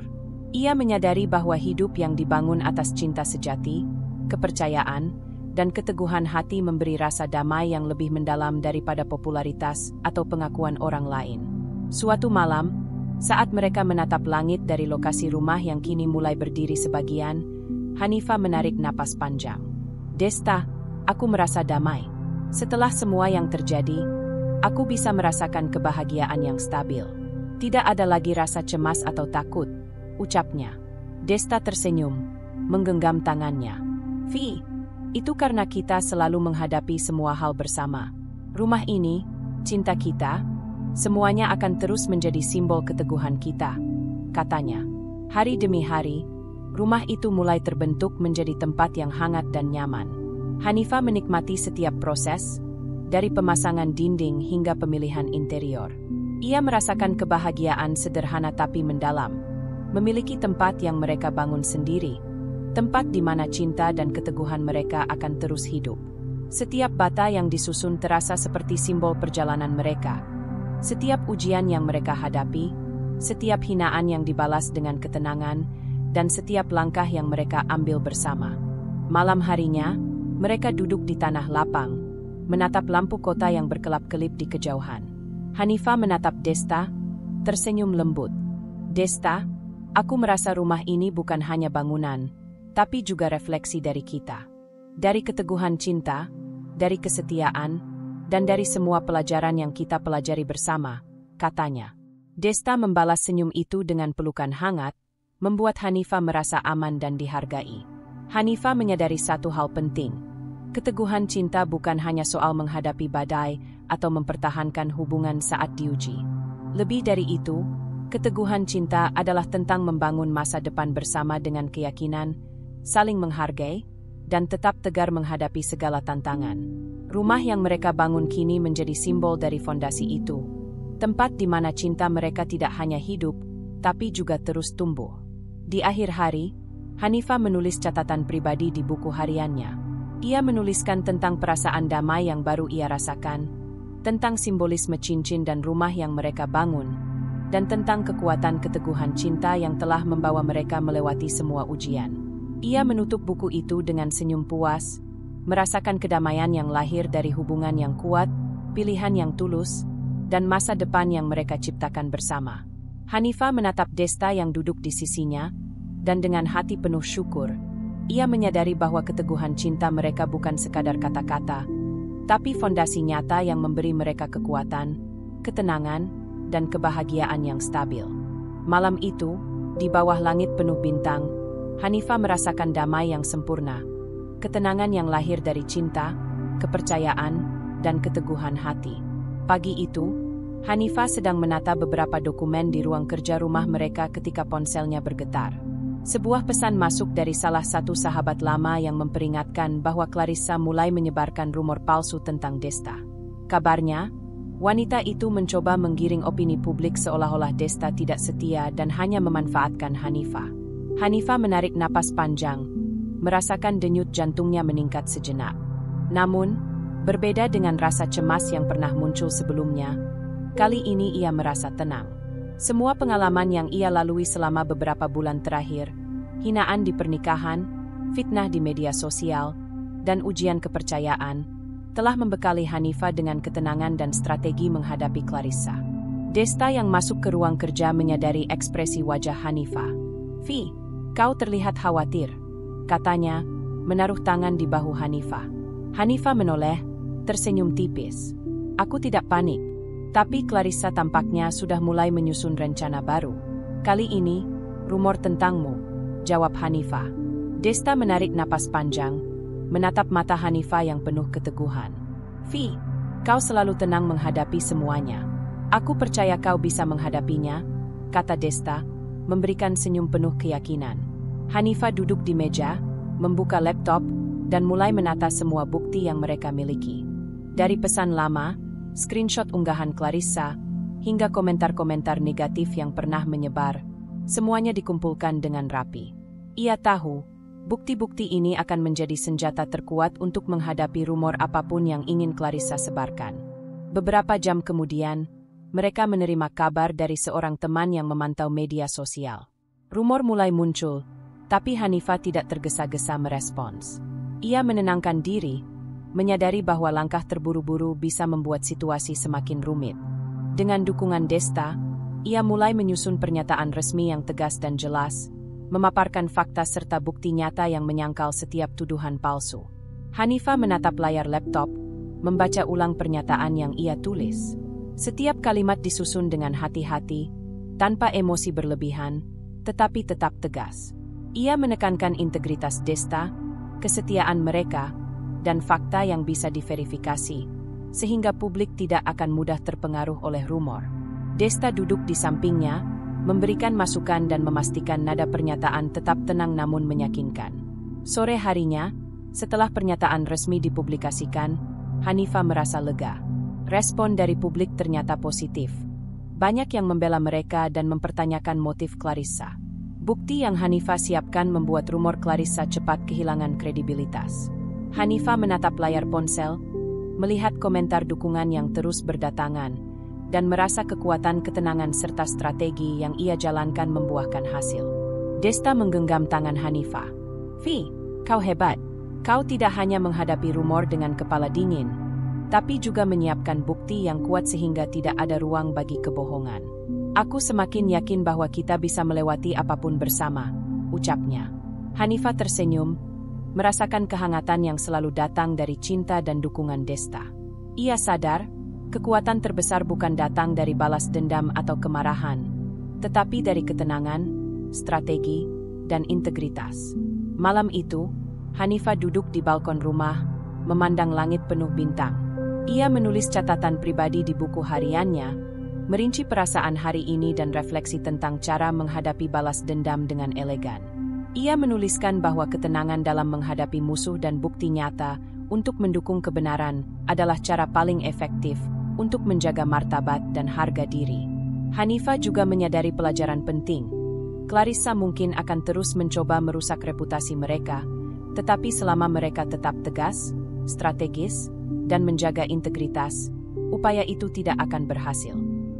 Ia menyadari bahwa hidup yang dibangun atas cinta sejati, kepercayaan, dan keteguhan hati memberi rasa damai yang lebih mendalam daripada popularitas atau pengakuan orang lain. Suatu malam, saat mereka menatap langit dari lokasi rumah yang kini mulai berdiri sebagian, Hanifah menarik napas panjang. Desta, aku merasa damai. Setelah semua yang terjadi, aku bisa merasakan kebahagiaan yang stabil. Tidak ada lagi rasa cemas atau takut, ucapnya. Desta tersenyum, menggenggam tangannya. Vi, itu karena kita selalu menghadapi semua hal bersama. Rumah ini, cinta kita, semuanya akan terus menjadi simbol keteguhan kita, katanya. Hari demi hari, rumah itu mulai terbentuk menjadi tempat yang hangat dan nyaman. Hanifah menikmati setiap proses, dari pemasangan dinding hingga pemilihan interior. Ia merasakan kebahagiaan sederhana tapi mendalam, memiliki tempat yang mereka bangun sendiri, tempat di mana cinta dan keteguhan mereka akan terus hidup. Setiap bata yang disusun terasa seperti simbol perjalanan mereka. Setiap ujian yang mereka hadapi, setiap hinaan yang dibalas dengan ketenangan, dan setiap langkah yang mereka ambil bersama. Malam harinya, mereka duduk di tanah lapang, menatap lampu kota yang berkelap-kelip di kejauhan. Hanifah menatap Desta, tersenyum lembut. Desta, aku merasa rumah ini bukan hanya bangunan, tapi juga refleksi dari kita. Dari keteguhan cinta, dari kesetiaan, dan dari semua pelajaran yang kita pelajari bersama, katanya. Desta membalas senyum itu dengan pelukan hangat, membuat Hanifah merasa aman dan dihargai. Hanifah menyadari satu hal penting. Keteguhan cinta bukan hanya soal menghadapi badai atau mempertahankan hubungan saat diuji. Lebih dari itu, keteguhan cinta adalah tentang membangun masa depan bersama dengan keyakinan, saling menghargai, dan tetap tegar menghadapi segala tantangan. Rumah yang mereka bangun kini menjadi simbol dari fondasi itu. Tempat di mana cinta mereka tidak hanya hidup, tapi juga terus tumbuh. Di akhir hari, Hanifah menulis catatan pribadi di buku hariannya. Ia menuliskan tentang perasaan damai yang baru ia rasakan, tentang simbolisme cincin dan rumah yang mereka bangun, dan tentang kekuatan keteguhan cinta yang telah membawa mereka melewati semua ujian. Ia menutup buku itu dengan senyum puas, merasakan kedamaian yang lahir dari hubungan yang kuat, pilihan yang tulus, dan masa depan yang mereka ciptakan bersama. Hanifah menatap Desta yang duduk di sisinya, dan dengan hati penuh syukur, ia menyadari bahwa keteguhan cinta mereka bukan sekadar kata-kata, tapi fondasi nyata yang memberi mereka kekuatan, ketenangan, dan kebahagiaan yang stabil. Malam itu, di bawah langit penuh bintang, Hanifah merasakan damai yang sempurna, ketenangan yang lahir dari cinta, kepercayaan, dan keteguhan hati. Pagi itu, Hanifah sedang menata beberapa dokumen di ruang kerja rumah mereka ketika ponselnya bergetar. Sebuah pesan masuk dari salah satu sahabat lama yang memperingatkan bahwa Clarissa mulai menyebarkan rumor palsu tentang Desta. Kabarnya, wanita itu mencoba menggiring opini publik seolah-olah Desta tidak setia dan hanya memanfaatkan Hanifah. Hanifah menarik napas panjang, merasakan denyut jantungnya meningkat sejenak. Namun, berbeda dengan rasa cemas yang pernah muncul sebelumnya, kali ini ia merasa tenang. Semua pengalaman yang ia lalui selama beberapa bulan terakhir, hinaan di pernikahan, fitnah di media sosial, dan ujian kepercayaan, telah membekali Hanifah dengan ketenangan dan strategi menghadapi Clarissa. Desta yang masuk ke ruang kerja menyadari ekspresi wajah Hanifah. "Vi, kau terlihat khawatir," katanya, menaruh tangan di bahu Hanifah. Hanifah menoleh, tersenyum tipis. "Aku tidak panik, tapi Clarissa tampaknya sudah mulai menyusun rencana baru. Kali ini, rumor tentangmu," jawab Hanifah. Desta menarik napas panjang, menatap mata Hanifah yang penuh keteguhan. "Vi, kau selalu tenang menghadapi semuanya. Aku percaya kau bisa menghadapinya," kata Desta, memberikan senyum penuh keyakinan. Hanifah duduk di meja, membuka laptop, dan mulai menata semua bukti yang mereka miliki. Dari pesan lama, screenshot unggahan Clarissa, hingga komentar-komentar negatif yang pernah menyebar, semuanya dikumpulkan dengan rapi. Ia tahu, bukti-bukti ini akan menjadi senjata terkuat untuk menghadapi rumor apapun yang ingin Clarissa sebarkan. Beberapa jam kemudian, mereka menerima kabar dari seorang teman yang memantau media sosial. Rumor mulai muncul, tapi Hanifah tidak tergesa-gesa merespons. Ia menenangkan diri, menyadari bahwa langkah terburu-buru bisa membuat situasi semakin rumit. Dengan dukungan Desta, ia mulai menyusun pernyataan resmi yang tegas dan jelas, memaparkan fakta serta bukti nyata yang menyangkal setiap tuduhan palsu. Hanifah menatap layar laptop, membaca ulang pernyataan yang ia tulis. Setiap kalimat disusun dengan hati-hati, tanpa emosi berlebihan, tetapi tetap tegas. Ia menekankan integritas Desta, kesetiaan mereka, dan fakta yang bisa diverifikasi, sehingga publik tidak akan mudah terpengaruh oleh rumor. Desta duduk di sampingnya, memberikan masukan dan memastikan nada pernyataan tetap tenang namun meyakinkan. Sore harinya, setelah pernyataan resmi dipublikasikan, Hanifah merasa lega. Respon dari publik ternyata positif. Banyak yang membela mereka dan mempertanyakan motif Clarissa. Bukti yang Hanifah siapkan membuat rumor Clarissa cepat kehilangan kredibilitas. Hanifah menatap layar ponsel, melihat komentar dukungan yang terus berdatangan, dan merasa kekuatan ketenangan serta strategi yang ia jalankan membuahkan hasil. Desta menggenggam tangan Hanifah. "Vi, kau hebat. Kau tidak hanya menghadapi rumor dengan kepala dingin, tapi juga menyiapkan bukti yang kuat sehingga tidak ada ruang bagi kebohongan. Aku semakin yakin bahwa kita bisa melewati apapun bersama," ucapnya. Hanifah tersenyum, merasakan kehangatan yang selalu datang dari cinta dan dukungan Desta. Ia sadar, kekuatan terbesar bukan datang dari balas dendam atau kemarahan, tetapi dari ketenangan, strategi, dan integritas. Malam itu, Hanifah duduk di balkon rumah, memandang langit penuh bintang. Ia menulis catatan pribadi di buku hariannya, merinci perasaan hari ini dan refleksi tentang cara menghadapi balas dendam dengan elegan. Ia menuliskan bahwa ketenangan dalam menghadapi musuh dan bukti nyata untuk mendukung kebenaran adalah cara paling efektif untuk menjaga martabat dan harga diri. Hanifah juga menyadari pelajaran penting. Clarissa mungkin akan terus mencoba merusak reputasi mereka, tetapi selama mereka tetap tegas, strategis, dan menjaga integritas, upaya itu tidak akan berhasil.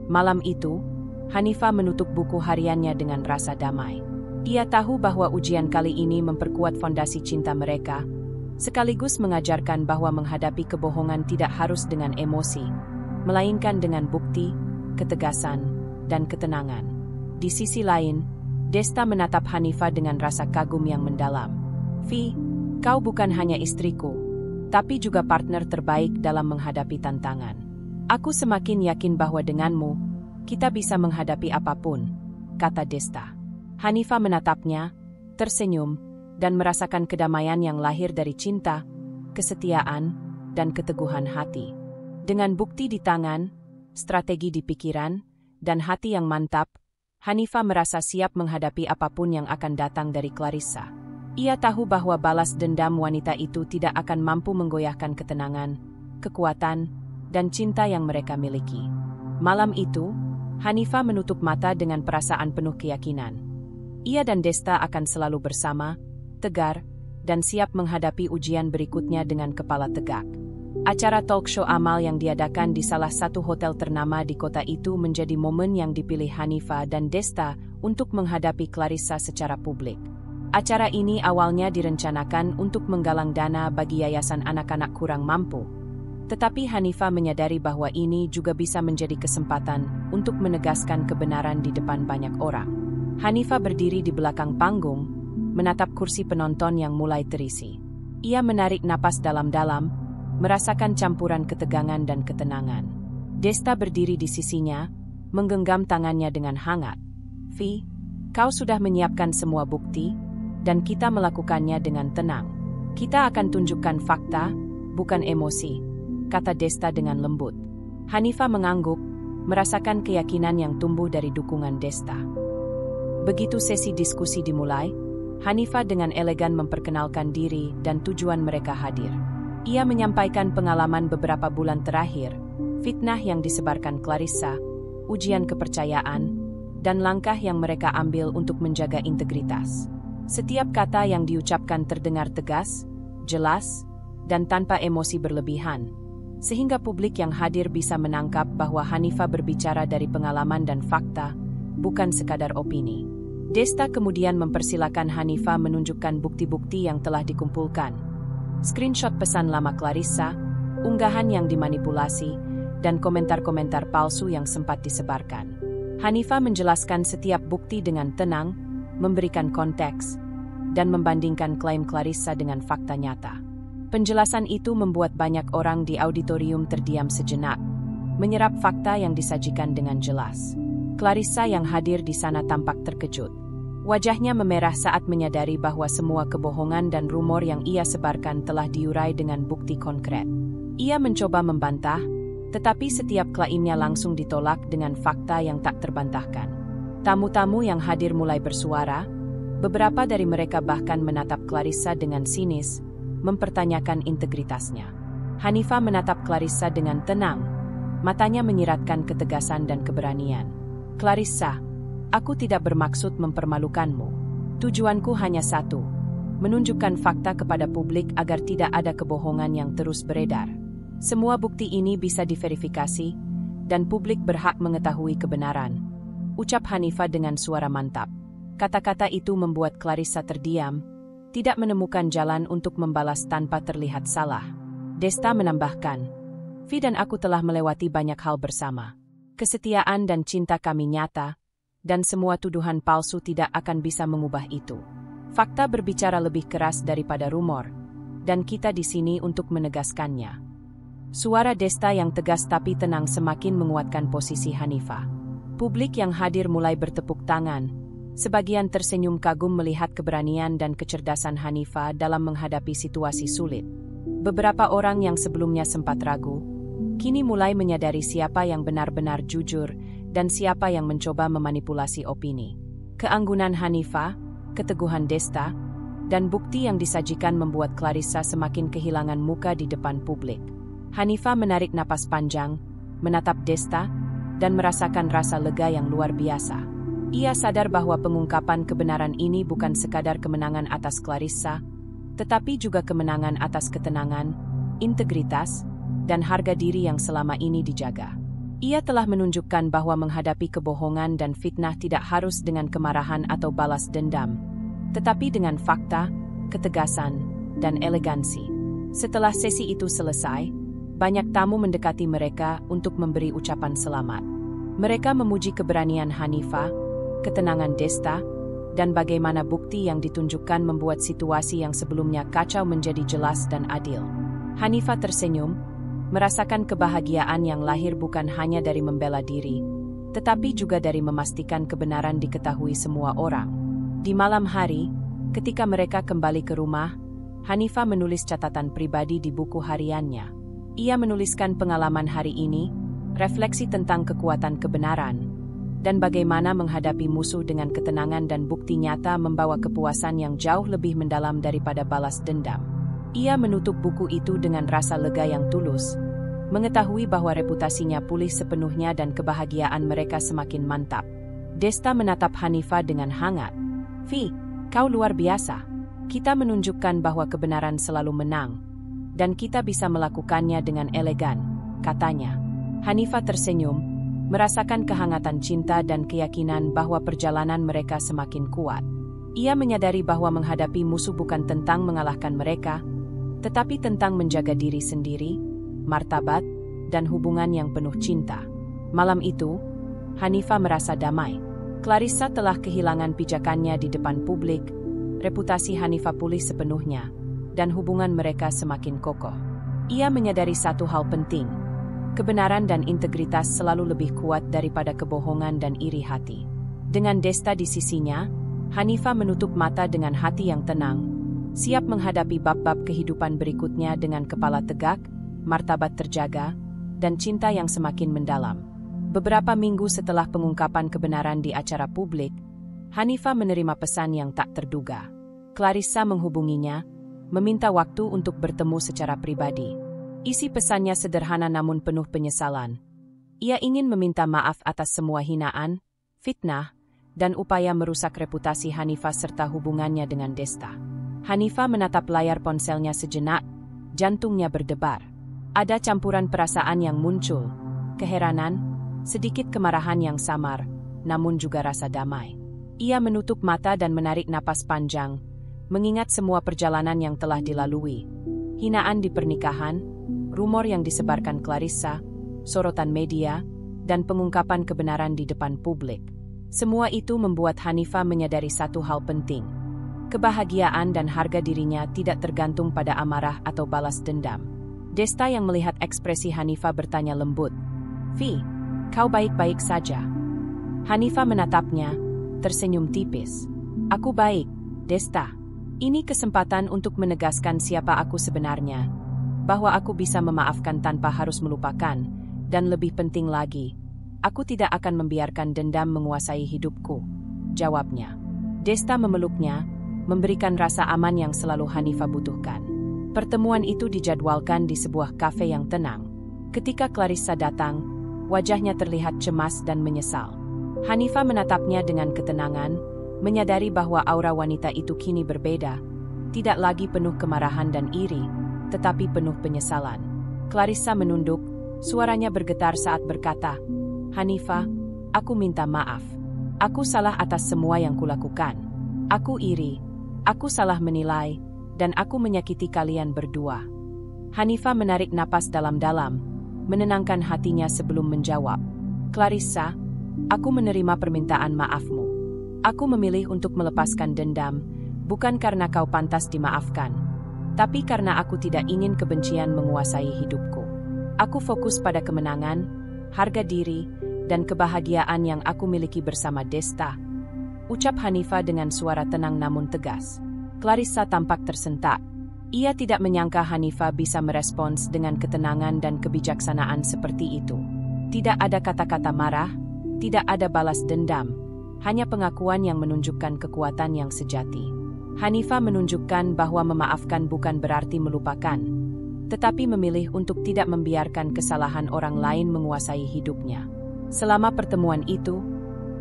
Malam itu, Hanifah menutup buku hariannya dengan rasa damai. Ia tahu bahwa ujian kali ini memperkuat fondasi cinta mereka, sekaligus mengajarkan bahwa menghadapi kebohongan tidak harus dengan emosi, melainkan dengan bukti, ketegasan, dan ketenangan. Di sisi lain, Desta menatap Hanifah dengan rasa kagum yang mendalam. "Vi, kau bukan hanya istriku, tapi juga partner terbaik dalam menghadapi tantangan. Aku semakin yakin bahwa denganmu, kita bisa menghadapi apapun," kata Desta. Hanifah menatapnya, tersenyum, dan merasakan kedamaian yang lahir dari cinta, kesetiaan, dan keteguhan hati. Dengan bukti di tangan, strategi di pikiran, dan hati yang mantap, Hanifah merasa siap menghadapi apapun yang akan datang dari Clarissa. Ia tahu bahwa balas dendam wanita itu tidak akan mampu menggoyahkan ketenangan, kekuatan, dan cinta yang mereka miliki. Malam itu, Hanifah menutup mata dengan perasaan penuh keyakinan. Ia dan Desta akan selalu bersama, tegar, dan siap menghadapi ujian berikutnya dengan kepala tegak. Acara talk show amal yang diadakan di salah satu hotel ternama di kota itu menjadi momen yang dipilih Hanifah dan Desta untuk menghadapi Clarissa secara publik. Acara ini awalnya direncanakan untuk menggalang dana bagi yayasan anak-anak kurang mampu. Tetapi Hanifah menyadari bahwa ini juga bisa menjadi kesempatan untuk menegaskan kebenaran di depan banyak orang. Hanifah berdiri di belakang panggung, menatap kursi penonton yang mulai terisi. Ia menarik napas dalam-dalam, merasakan campuran ketegangan dan ketenangan. Desta berdiri di sisinya, menggenggam tangannya dengan hangat. "Vi, kau sudah menyiapkan semua bukti, dan kita melakukannya dengan tenang. Kita akan tunjukkan fakta, bukan emosi," kata Desta dengan lembut. Hanifah mengangguk, merasakan keyakinan yang tumbuh dari dukungan Desta. Begitu sesi diskusi dimulai, Hanifah dengan elegan memperkenalkan diri dan tujuan mereka hadir. Ia menyampaikan pengalaman beberapa bulan terakhir, fitnah yang disebarkan Clarissa, ujian kepercayaan, dan langkah yang mereka ambil untuk menjaga integritas. Setiap kata yang diucapkan terdengar tegas, jelas, dan tanpa emosi berlebihan, sehingga publik yang hadir bisa menangkap bahwa Hanifah berbicara dari pengalaman dan fakta, bukan sekadar opini. Desta kemudian mempersilakan Hanifah menunjukkan bukti-bukti yang telah dikumpulkan. Screenshot pesan lama Clarissa, unggahan yang dimanipulasi, dan komentar-komentar palsu yang sempat disebarkan. Hanifah menjelaskan setiap bukti dengan tenang, memberikan konteks, dan membandingkan klaim Clarissa dengan fakta nyata. Penjelasan itu membuat banyak orang di auditorium terdiam sejenak, menyerap fakta yang disajikan dengan jelas. Clarissa yang hadir di sana tampak terkejut. Wajahnya memerah saat menyadari bahwa semua kebohongan dan rumor yang ia sebarkan telah diurai dengan bukti konkret. Ia mencoba membantah, tetapi setiap klaimnya langsung ditolak dengan fakta yang tak terbantahkan. Tamu-tamu yang hadir mulai bersuara, beberapa dari mereka bahkan menatap Clarissa dengan sinis, mempertanyakan integritasnya. Hanifah menatap Clarissa dengan tenang, matanya menyiratkan ketegasan dan keberanian. "Clarissa, aku tidak bermaksud mempermalukanmu. Tujuanku hanya satu, menunjukkan fakta kepada publik agar tidak ada kebohongan yang terus beredar. Semua bukti ini bisa diverifikasi, dan publik berhak mengetahui kebenaran," ucap Hanifah dengan suara mantap. Kata-kata itu membuat Clarissa terdiam, tidak menemukan jalan untuk membalas tanpa terlihat salah. Desta menambahkan, "Vi dan aku telah melewati banyak hal bersama. Kesetiaan dan cinta kami nyata, dan semua tuduhan palsu tidak akan bisa mengubah itu. Fakta berbicara lebih keras daripada rumor, dan kita di sini untuk menegaskannya." Suara Desta yang tegas tapi tenang semakin menguatkan posisi Hanifah. Publik yang hadir mulai bertepuk tangan. Sebagian tersenyum kagum melihat keberanian dan kecerdasan Hanifah dalam menghadapi situasi sulit. Beberapa orang yang sebelumnya sempat ragu, kini mulai menyadari siapa yang benar-benar jujur dan siapa yang mencoba memanipulasi opini. Keanggunan Hanifah, keteguhan Desta, dan bukti yang disajikan membuat Clarissa semakin kehilangan muka di depan publik. Hanifah menarik napas panjang, menatap Desta, dan merasakan rasa lega yang luar biasa. Ia sadar bahwa pengungkapan kebenaran ini bukan sekadar kemenangan atas Clarissa, tetapi juga kemenangan atas ketenangan, integritas, dan harga diri yang selama ini dijaga. Ia telah menunjukkan bahwa menghadapi kebohongan dan fitnah tidak harus dengan kemarahan atau balas dendam, tetapi dengan fakta, ketegasan, dan elegansi. Setelah sesi itu selesai, banyak tamu mendekati mereka untuk memberi ucapan selamat. Mereka memuji keberanian Hanifah, ketenangan Desta, dan bagaimana bukti yang ditunjukkan membuat situasi yang sebelumnya kacau menjadi jelas dan adil. Hanifah tersenyum, merasakan kebahagiaan yang lahir bukan hanya dari membela diri, tetapi juga dari memastikan kebenaran diketahui semua orang. Di malam hari, ketika mereka kembali ke rumah, Hanifah menulis catatan pribadi di buku hariannya. Ia menuliskan pengalaman hari ini, refleksi tentang kekuatan kebenaran, dan bagaimana menghadapi musuh dengan ketenangan dan bukti nyata membawa kepuasan yang jauh lebih mendalam daripada balas dendam. Ia menutup buku itu dengan rasa lega yang tulus, mengetahui bahwa reputasinya pulih sepenuhnya dan kebahagiaan mereka semakin mantap. Desta menatap Hanifah dengan hangat. "Vi, kau luar biasa. Kita menunjukkan bahwa kebenaran selalu menang, dan kita bisa melakukannya dengan elegan, katanya. Hanifah tersenyum, merasakan kehangatan cinta dan keyakinan bahwa perjalanan mereka semakin kuat. Ia menyadari bahwa menghadapi musuh bukan tentang mengalahkan mereka, tetapi tentang menjaga diri sendiri, martabat, dan hubungan yang penuh cinta. Malam itu, Hanifah merasa damai. Clarissa telah kehilangan pijakannya di depan publik, reputasi Hanifah pulih sepenuhnya, dan hubungan mereka semakin kokoh. Ia menyadari satu hal penting, kebenaran dan integritas selalu lebih kuat daripada kebohongan dan iri hati. Dengan Desta di sisinya, Hanifah menutup mata dengan hati yang tenang, siap menghadapi bab-bab kehidupan berikutnya dengan kepala tegak, martabat terjaga, dan cinta yang semakin mendalam. Beberapa minggu setelah pengungkapan kebenaran di acara publik, Hanifah menerima pesan yang tak terduga. Clarissa menghubunginya, meminta waktu untuk bertemu secara pribadi. Isi pesannya sederhana namun penuh penyesalan. Ia ingin meminta maaf atas semua hinaan, fitnah, dan upaya merusak reputasi Hanifah serta hubungannya dengan Desta. Hanifah menatap layar ponselnya sejenak, jantungnya berdebar. Ada campuran perasaan yang muncul, keheranan, sedikit kemarahan yang samar, namun juga rasa damai. Ia menutup mata dan menarik napas panjang, mengingat semua perjalanan yang telah dilalui. Hinaan di pernikahan, rumor yang disebarkan Clarissa, sorotan media, dan pengungkapan kebenaran di depan publik. Semua itu membuat Hanifah menyadari satu hal penting. Kebahagiaan dan harga dirinya tidak tergantung pada amarah atau balas dendam. Desta yang melihat ekspresi Hanifah bertanya lembut, "Vi, kau baik-baik saja?" Hanifah menatapnya, tersenyum tipis. "Aku baik, Desta. Ini kesempatan untuk menegaskan siapa aku sebenarnya, bahwa aku bisa memaafkan tanpa harus melupakan, dan lebih penting lagi, aku tidak akan membiarkan dendam menguasai hidupku," jawabnya. Desta memeluknya, memberikan rasa aman yang selalu Hanifah butuhkan. Pertemuan itu dijadwalkan di sebuah kafe yang tenang. Ketika Clarissa datang, wajahnya terlihat cemas dan menyesal. Hanifah menatapnya dengan ketenangan, menyadari bahwa aura wanita itu kini berbeda, tidak lagi penuh kemarahan dan iri, tetapi penuh penyesalan. Clarissa menunduk, suaranya bergetar saat berkata, "Hanifah, aku minta maaf. Aku salah atas semua yang kulakukan. Aku iri, aku salah menilai, dan aku menyakiti kalian berdua." Hanifah menarik napas dalam-dalam, menenangkan hatinya sebelum menjawab. "Clarissa, aku menerima permintaan maafmu. Aku memilih untuk melepaskan dendam, bukan karena kau pantas dimaafkan, tapi karena aku tidak ingin kebencian menguasai hidupku. Aku fokus pada kemenangan, harga diri, dan kebahagiaan yang aku miliki bersama Desta," ucap Hanifah dengan suara tenang namun tegas. Clarissa tampak tersentak. Ia tidak menyangka Hanifah bisa merespons dengan ketenangan dan kebijaksanaan seperti itu. Tidak ada kata-kata marah, tidak ada balas dendam, hanya pengakuan yang menunjukkan kekuatan yang sejati. Hanifah menunjukkan bahwa memaafkan bukan berarti melupakan, tetapi memilih untuk tidak membiarkan kesalahan orang lain menguasai hidupnya. Selama pertemuan itu,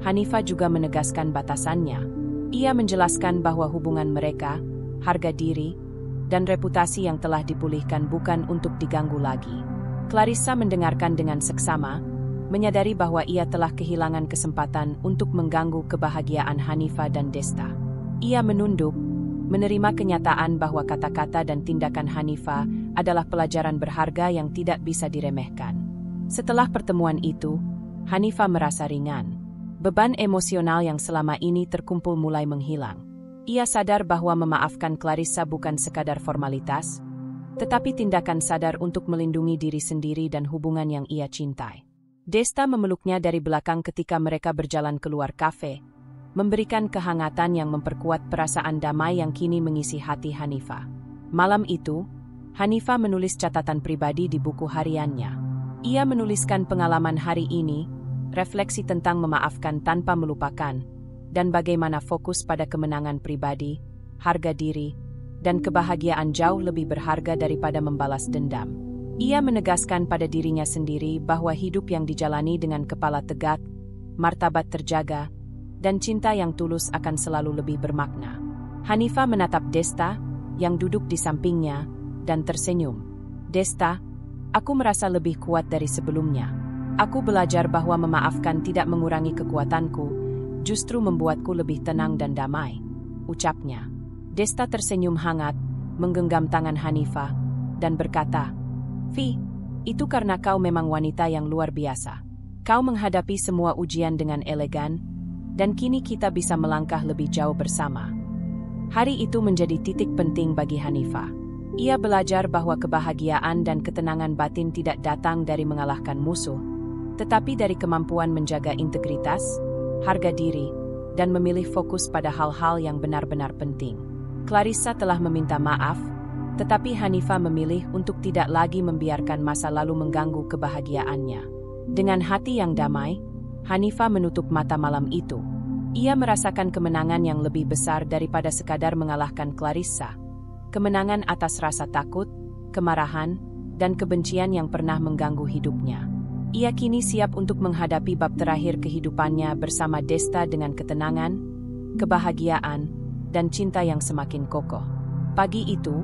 Hanifah juga menegaskan batasannya. Ia menjelaskan bahwa hubungan mereka, harga diri, dan reputasi yang telah dipulihkan bukan untuk diganggu lagi. Clarissa mendengarkan dengan seksama, menyadari bahwa ia telah kehilangan kesempatan untuk mengganggu kebahagiaan Hanifah dan Desta. Ia menunduk, menerima kenyataan bahwa kata-kata dan tindakan Hanifah adalah pelajaran berharga yang tidak bisa diremehkan. Setelah pertemuan itu, Hanifah merasa ringan. Beban emosional yang selama ini terkumpul mulai menghilang. Ia sadar bahwa memaafkan Clarissa bukan sekadar formalitas, tetapi tindakan sadar untuk melindungi diri sendiri dan hubungan yang ia cintai. Desta memeluknya dari belakang ketika mereka berjalan keluar kafe, memberikan kehangatan yang memperkuat perasaan damai yang kini mengisi hati Hanifah. Malam itu, Hanifah menulis catatan pribadi di buku hariannya. Ia menuliskan pengalaman hari ini, refleksi tentang memaafkan tanpa melupakan, dan bagaimana fokus pada kemenangan pribadi, harga diri, dan kebahagiaan jauh lebih berharga daripada membalas dendam. Ia menegaskan pada dirinya sendiri bahwa hidup yang dijalani dengan kepala tegak, martabat terjaga, dan cinta yang tulus akan selalu lebih bermakna. Hanifa menatap Desta, yang duduk di sampingnya, dan tersenyum. Desta, aku merasa lebih kuat dari sebelumnya. Aku belajar bahwa memaafkan tidak mengurangi kekuatanku, justru membuatku lebih tenang dan damai, ucapnya. Desta tersenyum hangat, menggenggam tangan Hanifa, dan berkata, "Vi, itu karena kau memang wanita yang luar biasa. Kau menghadapi semua ujian dengan elegan, dan kini kita bisa melangkah lebih jauh bersama." Hari itu menjadi titik penting bagi Hanifa. Ia belajar bahwa kebahagiaan dan ketenangan batin tidak datang dari mengalahkan musuh, tetapi dari kemampuan menjaga integritas, harga diri, dan memilih fokus pada hal-hal yang benar-benar penting. Clarissa telah meminta maaf, tetapi Hanifa memilih untuk tidak lagi membiarkan masa lalu mengganggu kebahagiaannya. Dengan hati yang damai, Hanifa menutup mata malam itu. Ia merasakan kemenangan yang lebih besar daripada sekadar mengalahkan Clarissa. Kemenangan atas rasa takut, kemarahan, dan kebencian yang pernah mengganggu hidupnya. Ia kini siap untuk menghadapi bab terakhir kehidupannya bersama Desta dengan ketenangan, kebahagiaan, dan cinta yang semakin kokoh. Pagi itu,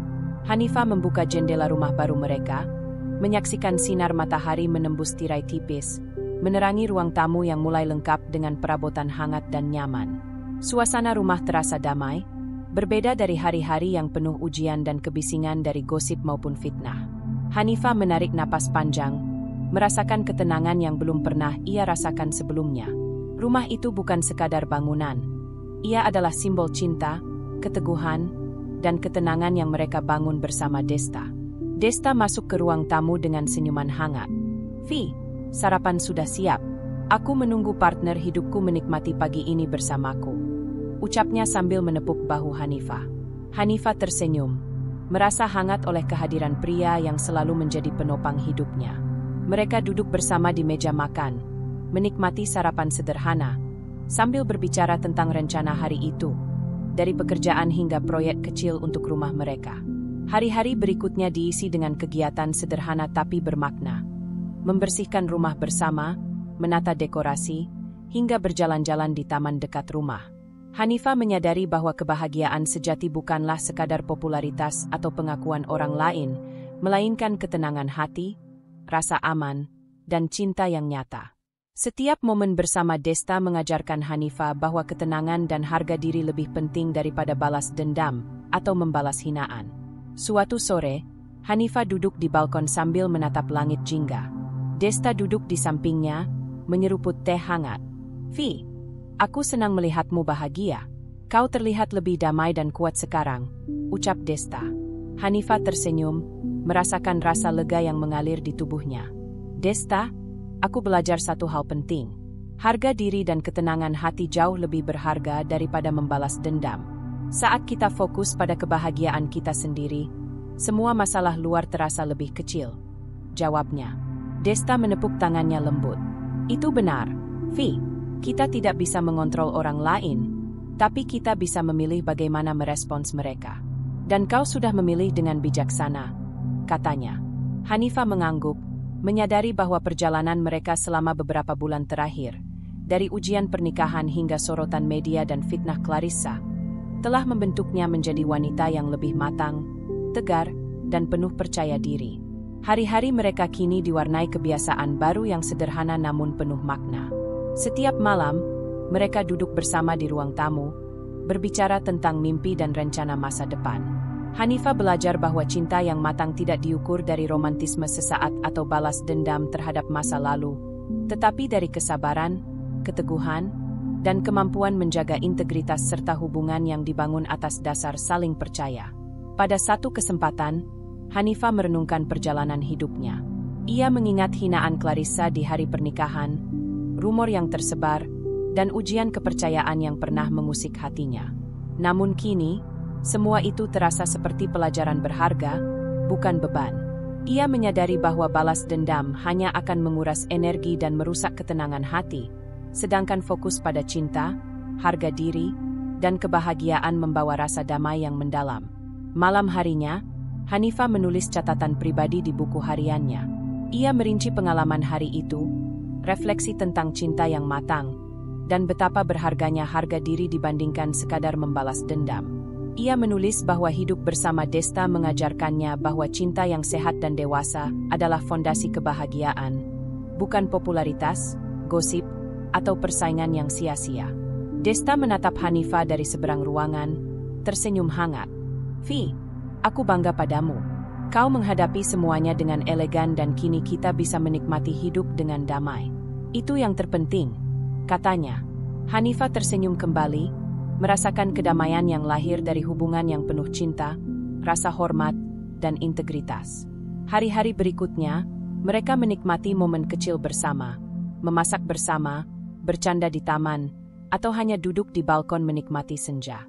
Hanifa membuka jendela rumah baru mereka, menyaksikan sinar matahari menembus tirai tipis, menerangi ruang tamu yang mulai lengkap dengan perabotan hangat dan nyaman. Suasana rumah terasa damai, berbeda dari hari-hari yang penuh ujian dan kebisingan dari gosip maupun fitnah. Hanifa menarik napas panjang, merasakan ketenangan yang belum pernah ia rasakan sebelumnya. Rumah itu bukan sekadar bangunan. Ia adalah simbol cinta, keteguhan, dan ketenangan yang mereka bangun bersama Desta. Desta masuk ke ruang tamu dengan senyuman hangat. "Vi, sarapan sudah siap. Aku menunggu partner hidupku menikmati pagi ini bersamaku," ucapnya sambil menepuk bahu Hanifa. Hanifa tersenyum, merasa hangat oleh kehadiran pria yang selalu menjadi penopang hidupnya. Mereka duduk bersama di meja makan, menikmati sarapan sederhana, sambil berbicara tentang rencana hari itu, dari pekerjaan hingga proyek kecil untuk rumah mereka. Hari-hari berikutnya diisi dengan kegiatan sederhana tapi bermakna. Membersihkan rumah bersama, menata dekorasi, hingga berjalan-jalan di taman dekat rumah. Hanifa menyadari bahwa kebahagiaan sejati bukanlah sekadar popularitas atau pengakuan orang lain, melainkan ketenangan hati, rasa aman, dan cinta yang nyata. Setiap momen bersama Desta mengajarkan Hanifa bahwa ketenangan dan harga diri lebih penting daripada balas dendam atau membalas hinaan. Suatu sore, Hanifa duduk di balkon sambil menatap langit jingga. Desta duduk di sampingnya, menyeruput teh hangat. "Vi, aku senang melihatmu bahagia. Kau terlihat lebih damai dan kuat sekarang," ucap Desta. Hanifa tersenyum, merasakan rasa lega yang mengalir di tubuhnya. "Desta, aku belajar satu hal penting. Harga diri dan ketenangan hati jauh lebih berharga daripada membalas dendam. Saat kita fokus pada kebahagiaan kita sendiri, semua masalah luar terasa lebih kecil," jawabnya. Desta menepuk tangannya lembut. "Itu benar, Vi. Kita tidak bisa mengontrol orang lain, tapi kita bisa memilih bagaimana merespons mereka. Dan kau sudah memilih dengan bijaksana," katanya. Hanifa mengangguk, menyadari bahwa perjalanan mereka selama beberapa bulan terakhir, dari ujian pernikahan hingga sorotan media dan fitnah Clarissa, telah membentuknya menjadi wanita yang lebih matang, tegar, dan penuh percaya diri. Hari-hari mereka kini diwarnai kebiasaan baru yang sederhana namun penuh makna. Setiap malam, mereka duduk bersama di ruang tamu, berbicara tentang mimpi dan rencana masa depan. Hanifa belajar bahwa cinta yang matang tidak diukur dari romantisme sesaat atau balas dendam terhadap masa lalu, tetapi dari kesabaran, keteguhan, dan kemampuan menjaga integritas serta hubungan yang dibangun atas dasar saling percaya. Pada satu kesempatan, Hanifa merenungkan perjalanan hidupnya. Ia mengingat hinaan Clarissa di hari pernikahan, rumor yang tersebar, dan ujian kepercayaan yang pernah mengusik hatinya. Namun kini, semua itu terasa seperti pelajaran berharga, bukan beban. Ia menyadari bahwa balas dendam hanya akan menguras energi dan merusak ketenangan hati, sedangkan fokus pada cinta, harga diri, dan kebahagiaan membawa rasa damai yang mendalam. Malam harinya, Hanifa menulis catatan pribadi di buku hariannya. Ia merinci pengalaman hari itu, refleksi tentang cinta yang matang, dan betapa berharganya harga diri dibandingkan sekadar membalas dendam. Ia menulis bahwa hidup bersama Desta mengajarkannya bahwa cinta yang sehat dan dewasa adalah fondasi kebahagiaan, bukan popularitas, gosip, atau persaingan yang sia-sia. Desta menatap Hanifah dari seberang ruangan, tersenyum hangat. "Vi, aku bangga padamu. Kau menghadapi semuanya dengan elegan dan kini kita bisa menikmati hidup dengan damai. Itu yang terpenting," katanya. Hanifah tersenyum kembali, merasakan kedamaian yang lahir dari hubungan yang penuh cinta, rasa hormat, dan integritas. Hari-hari berikutnya, mereka menikmati momen kecil bersama, memasak bersama, bercanda di taman, atau hanya duduk di balkon menikmati senja.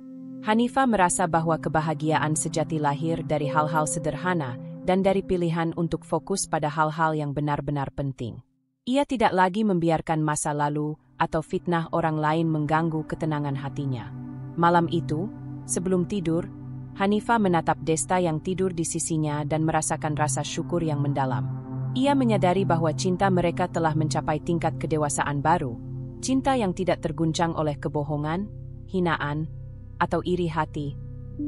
Hanifah merasa bahwa kebahagiaan sejati lahir dari hal-hal sederhana dan dari pilihan untuk fokus pada hal-hal yang benar-benar penting. Ia tidak lagi membiarkan masa lalu atau fitnah orang lain mengganggu ketenangan hatinya. Malam itu, sebelum tidur, Hanifah menatap Desta yang tidur di sisinya dan merasakan rasa syukur yang mendalam. Ia menyadari bahwa cinta mereka telah mencapai tingkat kedewasaan baru, cinta yang tidak terguncang oleh kebohongan, hinaan, atau iri hati,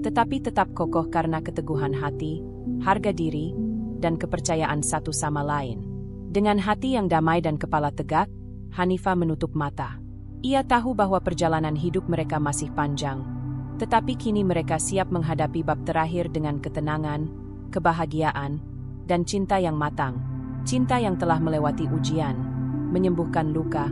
tetapi tetap kokoh karena keteguhan hati, harga diri, dan kepercayaan satu sama lain. Dengan hati yang damai dan kepala tegak, Hanifah menutup mata. Ia tahu bahwa perjalanan hidup mereka masih panjang, tetapi kini mereka siap menghadapi bab terakhir dengan ketenangan, kebahagiaan, dan cinta yang matang. Cinta yang telah melewati ujian, menyembuhkan luka,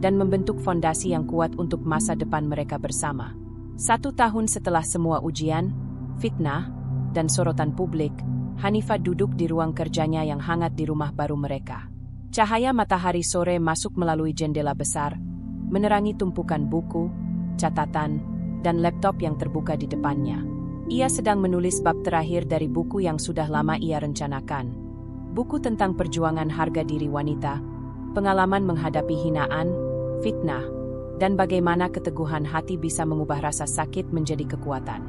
dan membentuk fondasi yang kuat untuk masa depan mereka bersama. 1 tahun setelah semua ujian, fitnah, dan sorotan publik, Hanifah duduk di ruang kerjanya yang hangat di rumah baru mereka. Cahaya matahari sore masuk melalui jendela besar, menerangi tumpukan buku, catatan, dan laptop yang terbuka di depannya. Ia sedang menulis bab terakhir dari buku yang sudah lama ia rencanakan. Buku tentang perjuangan harga diri wanita, pengalaman menghadapi hinaan, fitnah, dan bagaimana keteguhan hati bisa mengubah rasa sakit menjadi kekuatan.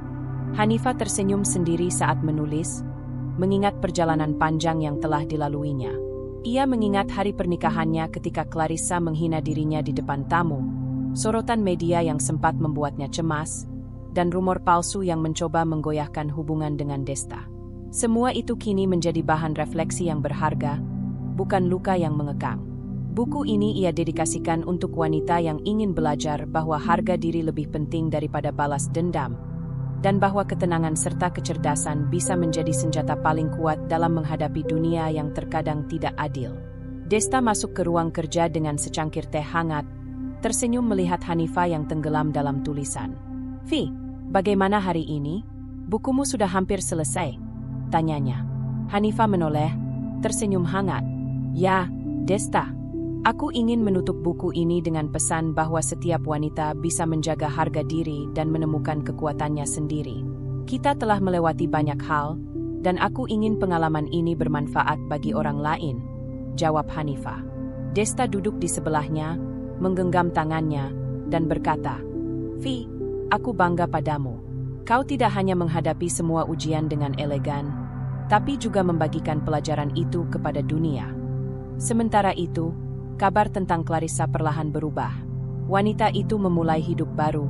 Hanifah tersenyum sendiri saat menulis, mengingat perjalanan panjang yang telah dilaluinya. Ia mengingat hari pernikahannya ketika Clarissa menghina dirinya di depan tamu, sorotan media yang sempat membuatnya cemas, dan rumor palsu yang mencoba menggoyahkan hubungan dengan Desta. Semua itu kini menjadi bahan refleksi yang berharga, bukan luka yang mengekang. Buku ini ia dedikasikan untuk wanita yang ingin belajar bahwa harga diri lebih penting daripada balas dendam, dan bahwa ketenangan serta kecerdasan bisa menjadi senjata paling kuat dalam menghadapi dunia yang terkadang tidak adil. Desta masuk ke ruang kerja dengan secangkir teh hangat, tersenyum melihat Hanifah yang tenggelam dalam tulisan. "Vi, bagaimana hari ini? Bukumu sudah hampir selesai," tanyanya. Hanifah menoleh, tersenyum hangat. "Ya, Desta. Aku ingin menutup buku ini dengan pesan bahwa setiap wanita bisa menjaga harga diri dan menemukan kekuatannya sendiri. Kita telah melewati banyak hal, dan aku ingin pengalaman ini bermanfaat bagi orang lain," jawab Hanifah. Desta duduk di sebelahnya, menggenggam tangannya, dan berkata, "Vi, aku bangga padamu. Kau tidak hanya menghadapi semua ujian dengan elegan, tapi juga membagikan pelajaran itu kepada dunia." Sementara itu, kabar tentang Clarissa perlahan berubah. Wanita itu memulai hidup baru,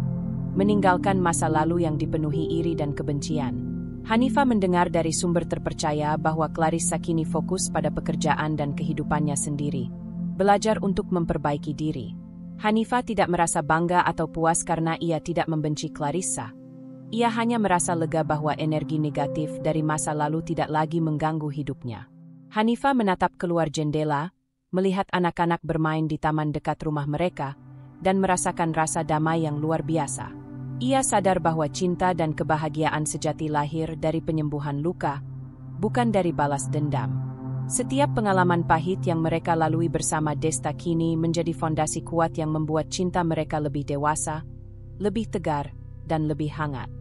meninggalkan masa lalu yang dipenuhi iri dan kebencian. Hanifah mendengar dari sumber terpercaya bahwa Clarissa kini fokus pada pekerjaan dan kehidupannya sendiri, belajar untuk memperbaiki diri. Hanifah tidak merasa bangga atau puas karena ia tidak membenci Clarissa. Ia hanya merasa lega bahwa energi negatif dari masa lalu tidak lagi mengganggu hidupnya. Hanifah menatap keluar jendela, melihat anak-anak bermain di taman dekat rumah mereka, dan merasakan rasa damai yang luar biasa. Ia sadar bahwa cinta dan kebahagiaan sejati lahir dari penyembuhan luka, bukan dari balas dendam. Setiap pengalaman pahit yang mereka lalui bersama Desta kini menjadi fondasi kuat yang membuat cinta mereka lebih dewasa, lebih tegar, dan lebih hangat.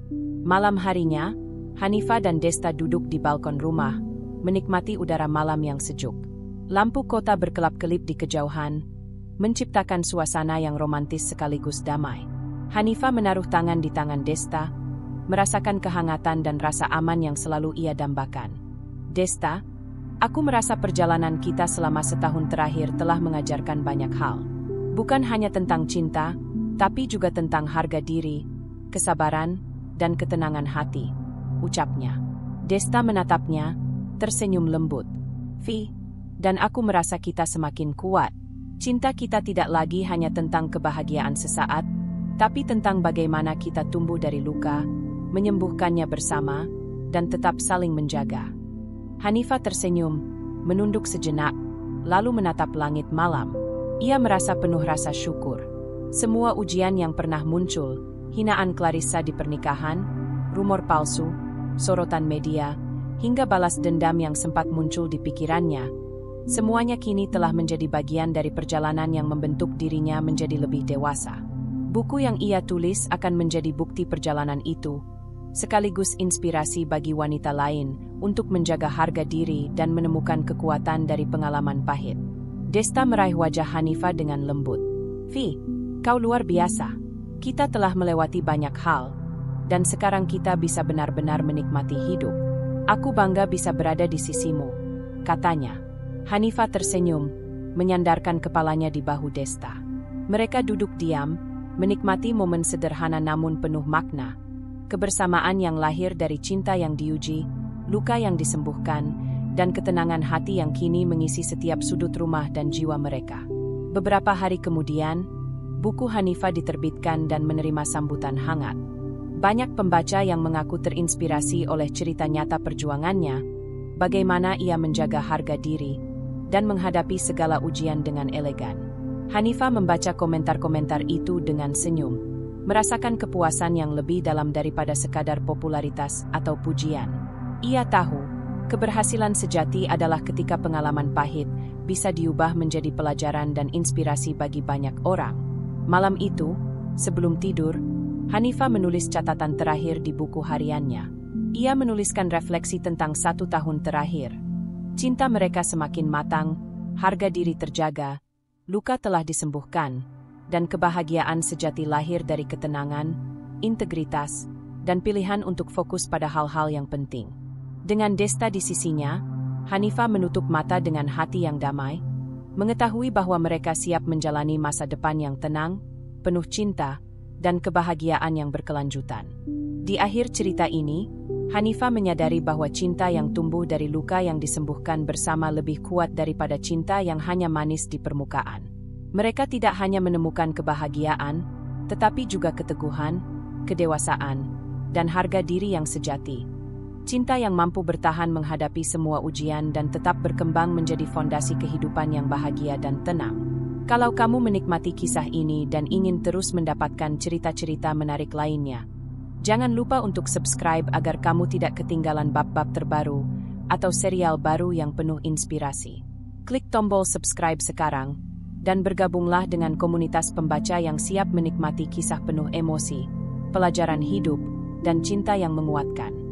Malam harinya, Hanifah dan Desta duduk di balkon rumah, menikmati udara malam yang sejuk. Lampu kota berkelap-kelip di kejauhan, menciptakan suasana yang romantis sekaligus damai. Hanifah menaruh tangan di tangan Desta, merasakan kehangatan dan rasa aman yang selalu ia dambakan. "Desta, aku merasa perjalanan kita selama setahun terakhir telah mengajarkan banyak hal. Bukan hanya tentang cinta, tapi juga tentang harga diri, kesabaran, dan ketenangan hati, ucapnya. Desta menatapnya, tersenyum lembut. Vi, dan aku merasa kita semakin kuat. Cinta kita tidak lagi hanya tentang kebahagiaan sesaat, tapi tentang bagaimana kita tumbuh dari luka, menyembuhkannya bersama, dan tetap saling menjaga. Hanifah tersenyum, menunduk sejenak, lalu menatap langit malam. Ia merasa penuh rasa syukur. Semua ujian yang pernah muncul, hinaan Clarissa di pernikahan, rumor palsu, sorotan media, hingga balas dendam yang sempat muncul di pikirannya, semuanya kini telah menjadi bagian dari perjalanan yang membentuk dirinya menjadi lebih dewasa. Buku yang ia tulis akan menjadi bukti perjalanan itu, sekaligus inspirasi bagi wanita lain untuk menjaga harga diri dan menemukan kekuatan dari pengalaman pahit. Desta meraih wajah Hanifah dengan lembut. Vi, kau luar biasa. Kita telah melewati banyak hal, dan sekarang kita bisa benar-benar menikmati hidup. Aku bangga bisa berada di sisimu, katanya. Hanifah tersenyum, menyandarkan kepalanya di bahu Desta. Mereka duduk diam, menikmati momen sederhana namun penuh makna. Kebersamaan yang lahir dari cinta yang diuji, luka yang disembuhkan, dan ketenangan hati yang kini mengisi setiap sudut rumah dan jiwa mereka. Beberapa hari kemudian, buku Hanifah diterbitkan dan menerima sambutan hangat. Banyak pembaca yang mengaku terinspirasi oleh cerita nyata perjuangannya, bagaimana ia menjaga harga diri, dan menghadapi segala ujian dengan elegan. Hanifah membaca komentar-komentar itu dengan senyum, merasakan kepuasan yang lebih dalam daripada sekadar popularitas atau pujian. Ia tahu, keberhasilan sejati adalah ketika pengalaman pahit bisa diubah menjadi pelajaran dan inspirasi bagi banyak orang. Malam itu, sebelum tidur, Hanifah menulis catatan terakhir di buku hariannya. Ia menuliskan refleksi tentang 1 tahun terakhir. Cinta mereka semakin matang, harga diri terjaga, luka telah disembuhkan, dan kebahagiaan sejati lahir dari ketenangan, integritas, dan pilihan untuk fokus pada hal-hal yang penting. Dengan Desta di sisinya, Hanifah menutup mata dengan hati yang damai, mengetahui bahwa mereka siap menjalani masa depan yang tenang, penuh cinta, dan kebahagiaan yang berkelanjutan. Di akhir cerita ini, Hanifah menyadari bahwa cinta yang tumbuh dari luka yang disembuhkan bersama lebih kuat daripada cinta yang hanya manis di permukaan. Mereka tidak hanya menemukan kebahagiaan, tetapi juga keteguhan, kedewasaan, dan harga diri yang sejati. Cinta yang mampu bertahan menghadapi semua ujian dan tetap berkembang menjadi fondasi kehidupan yang bahagia dan tenang. Kalau kamu menikmati kisah ini dan ingin terus mendapatkan cerita-cerita menarik lainnya, jangan lupa untuk subscribe agar kamu tidak ketinggalan bab-bab terbaru atau serial baru yang penuh inspirasi. Klik tombol subscribe sekarang, dan bergabunglah dengan komunitas pembaca yang siap menikmati kisah penuh emosi, pelajaran hidup, dan cinta yang menguatkan.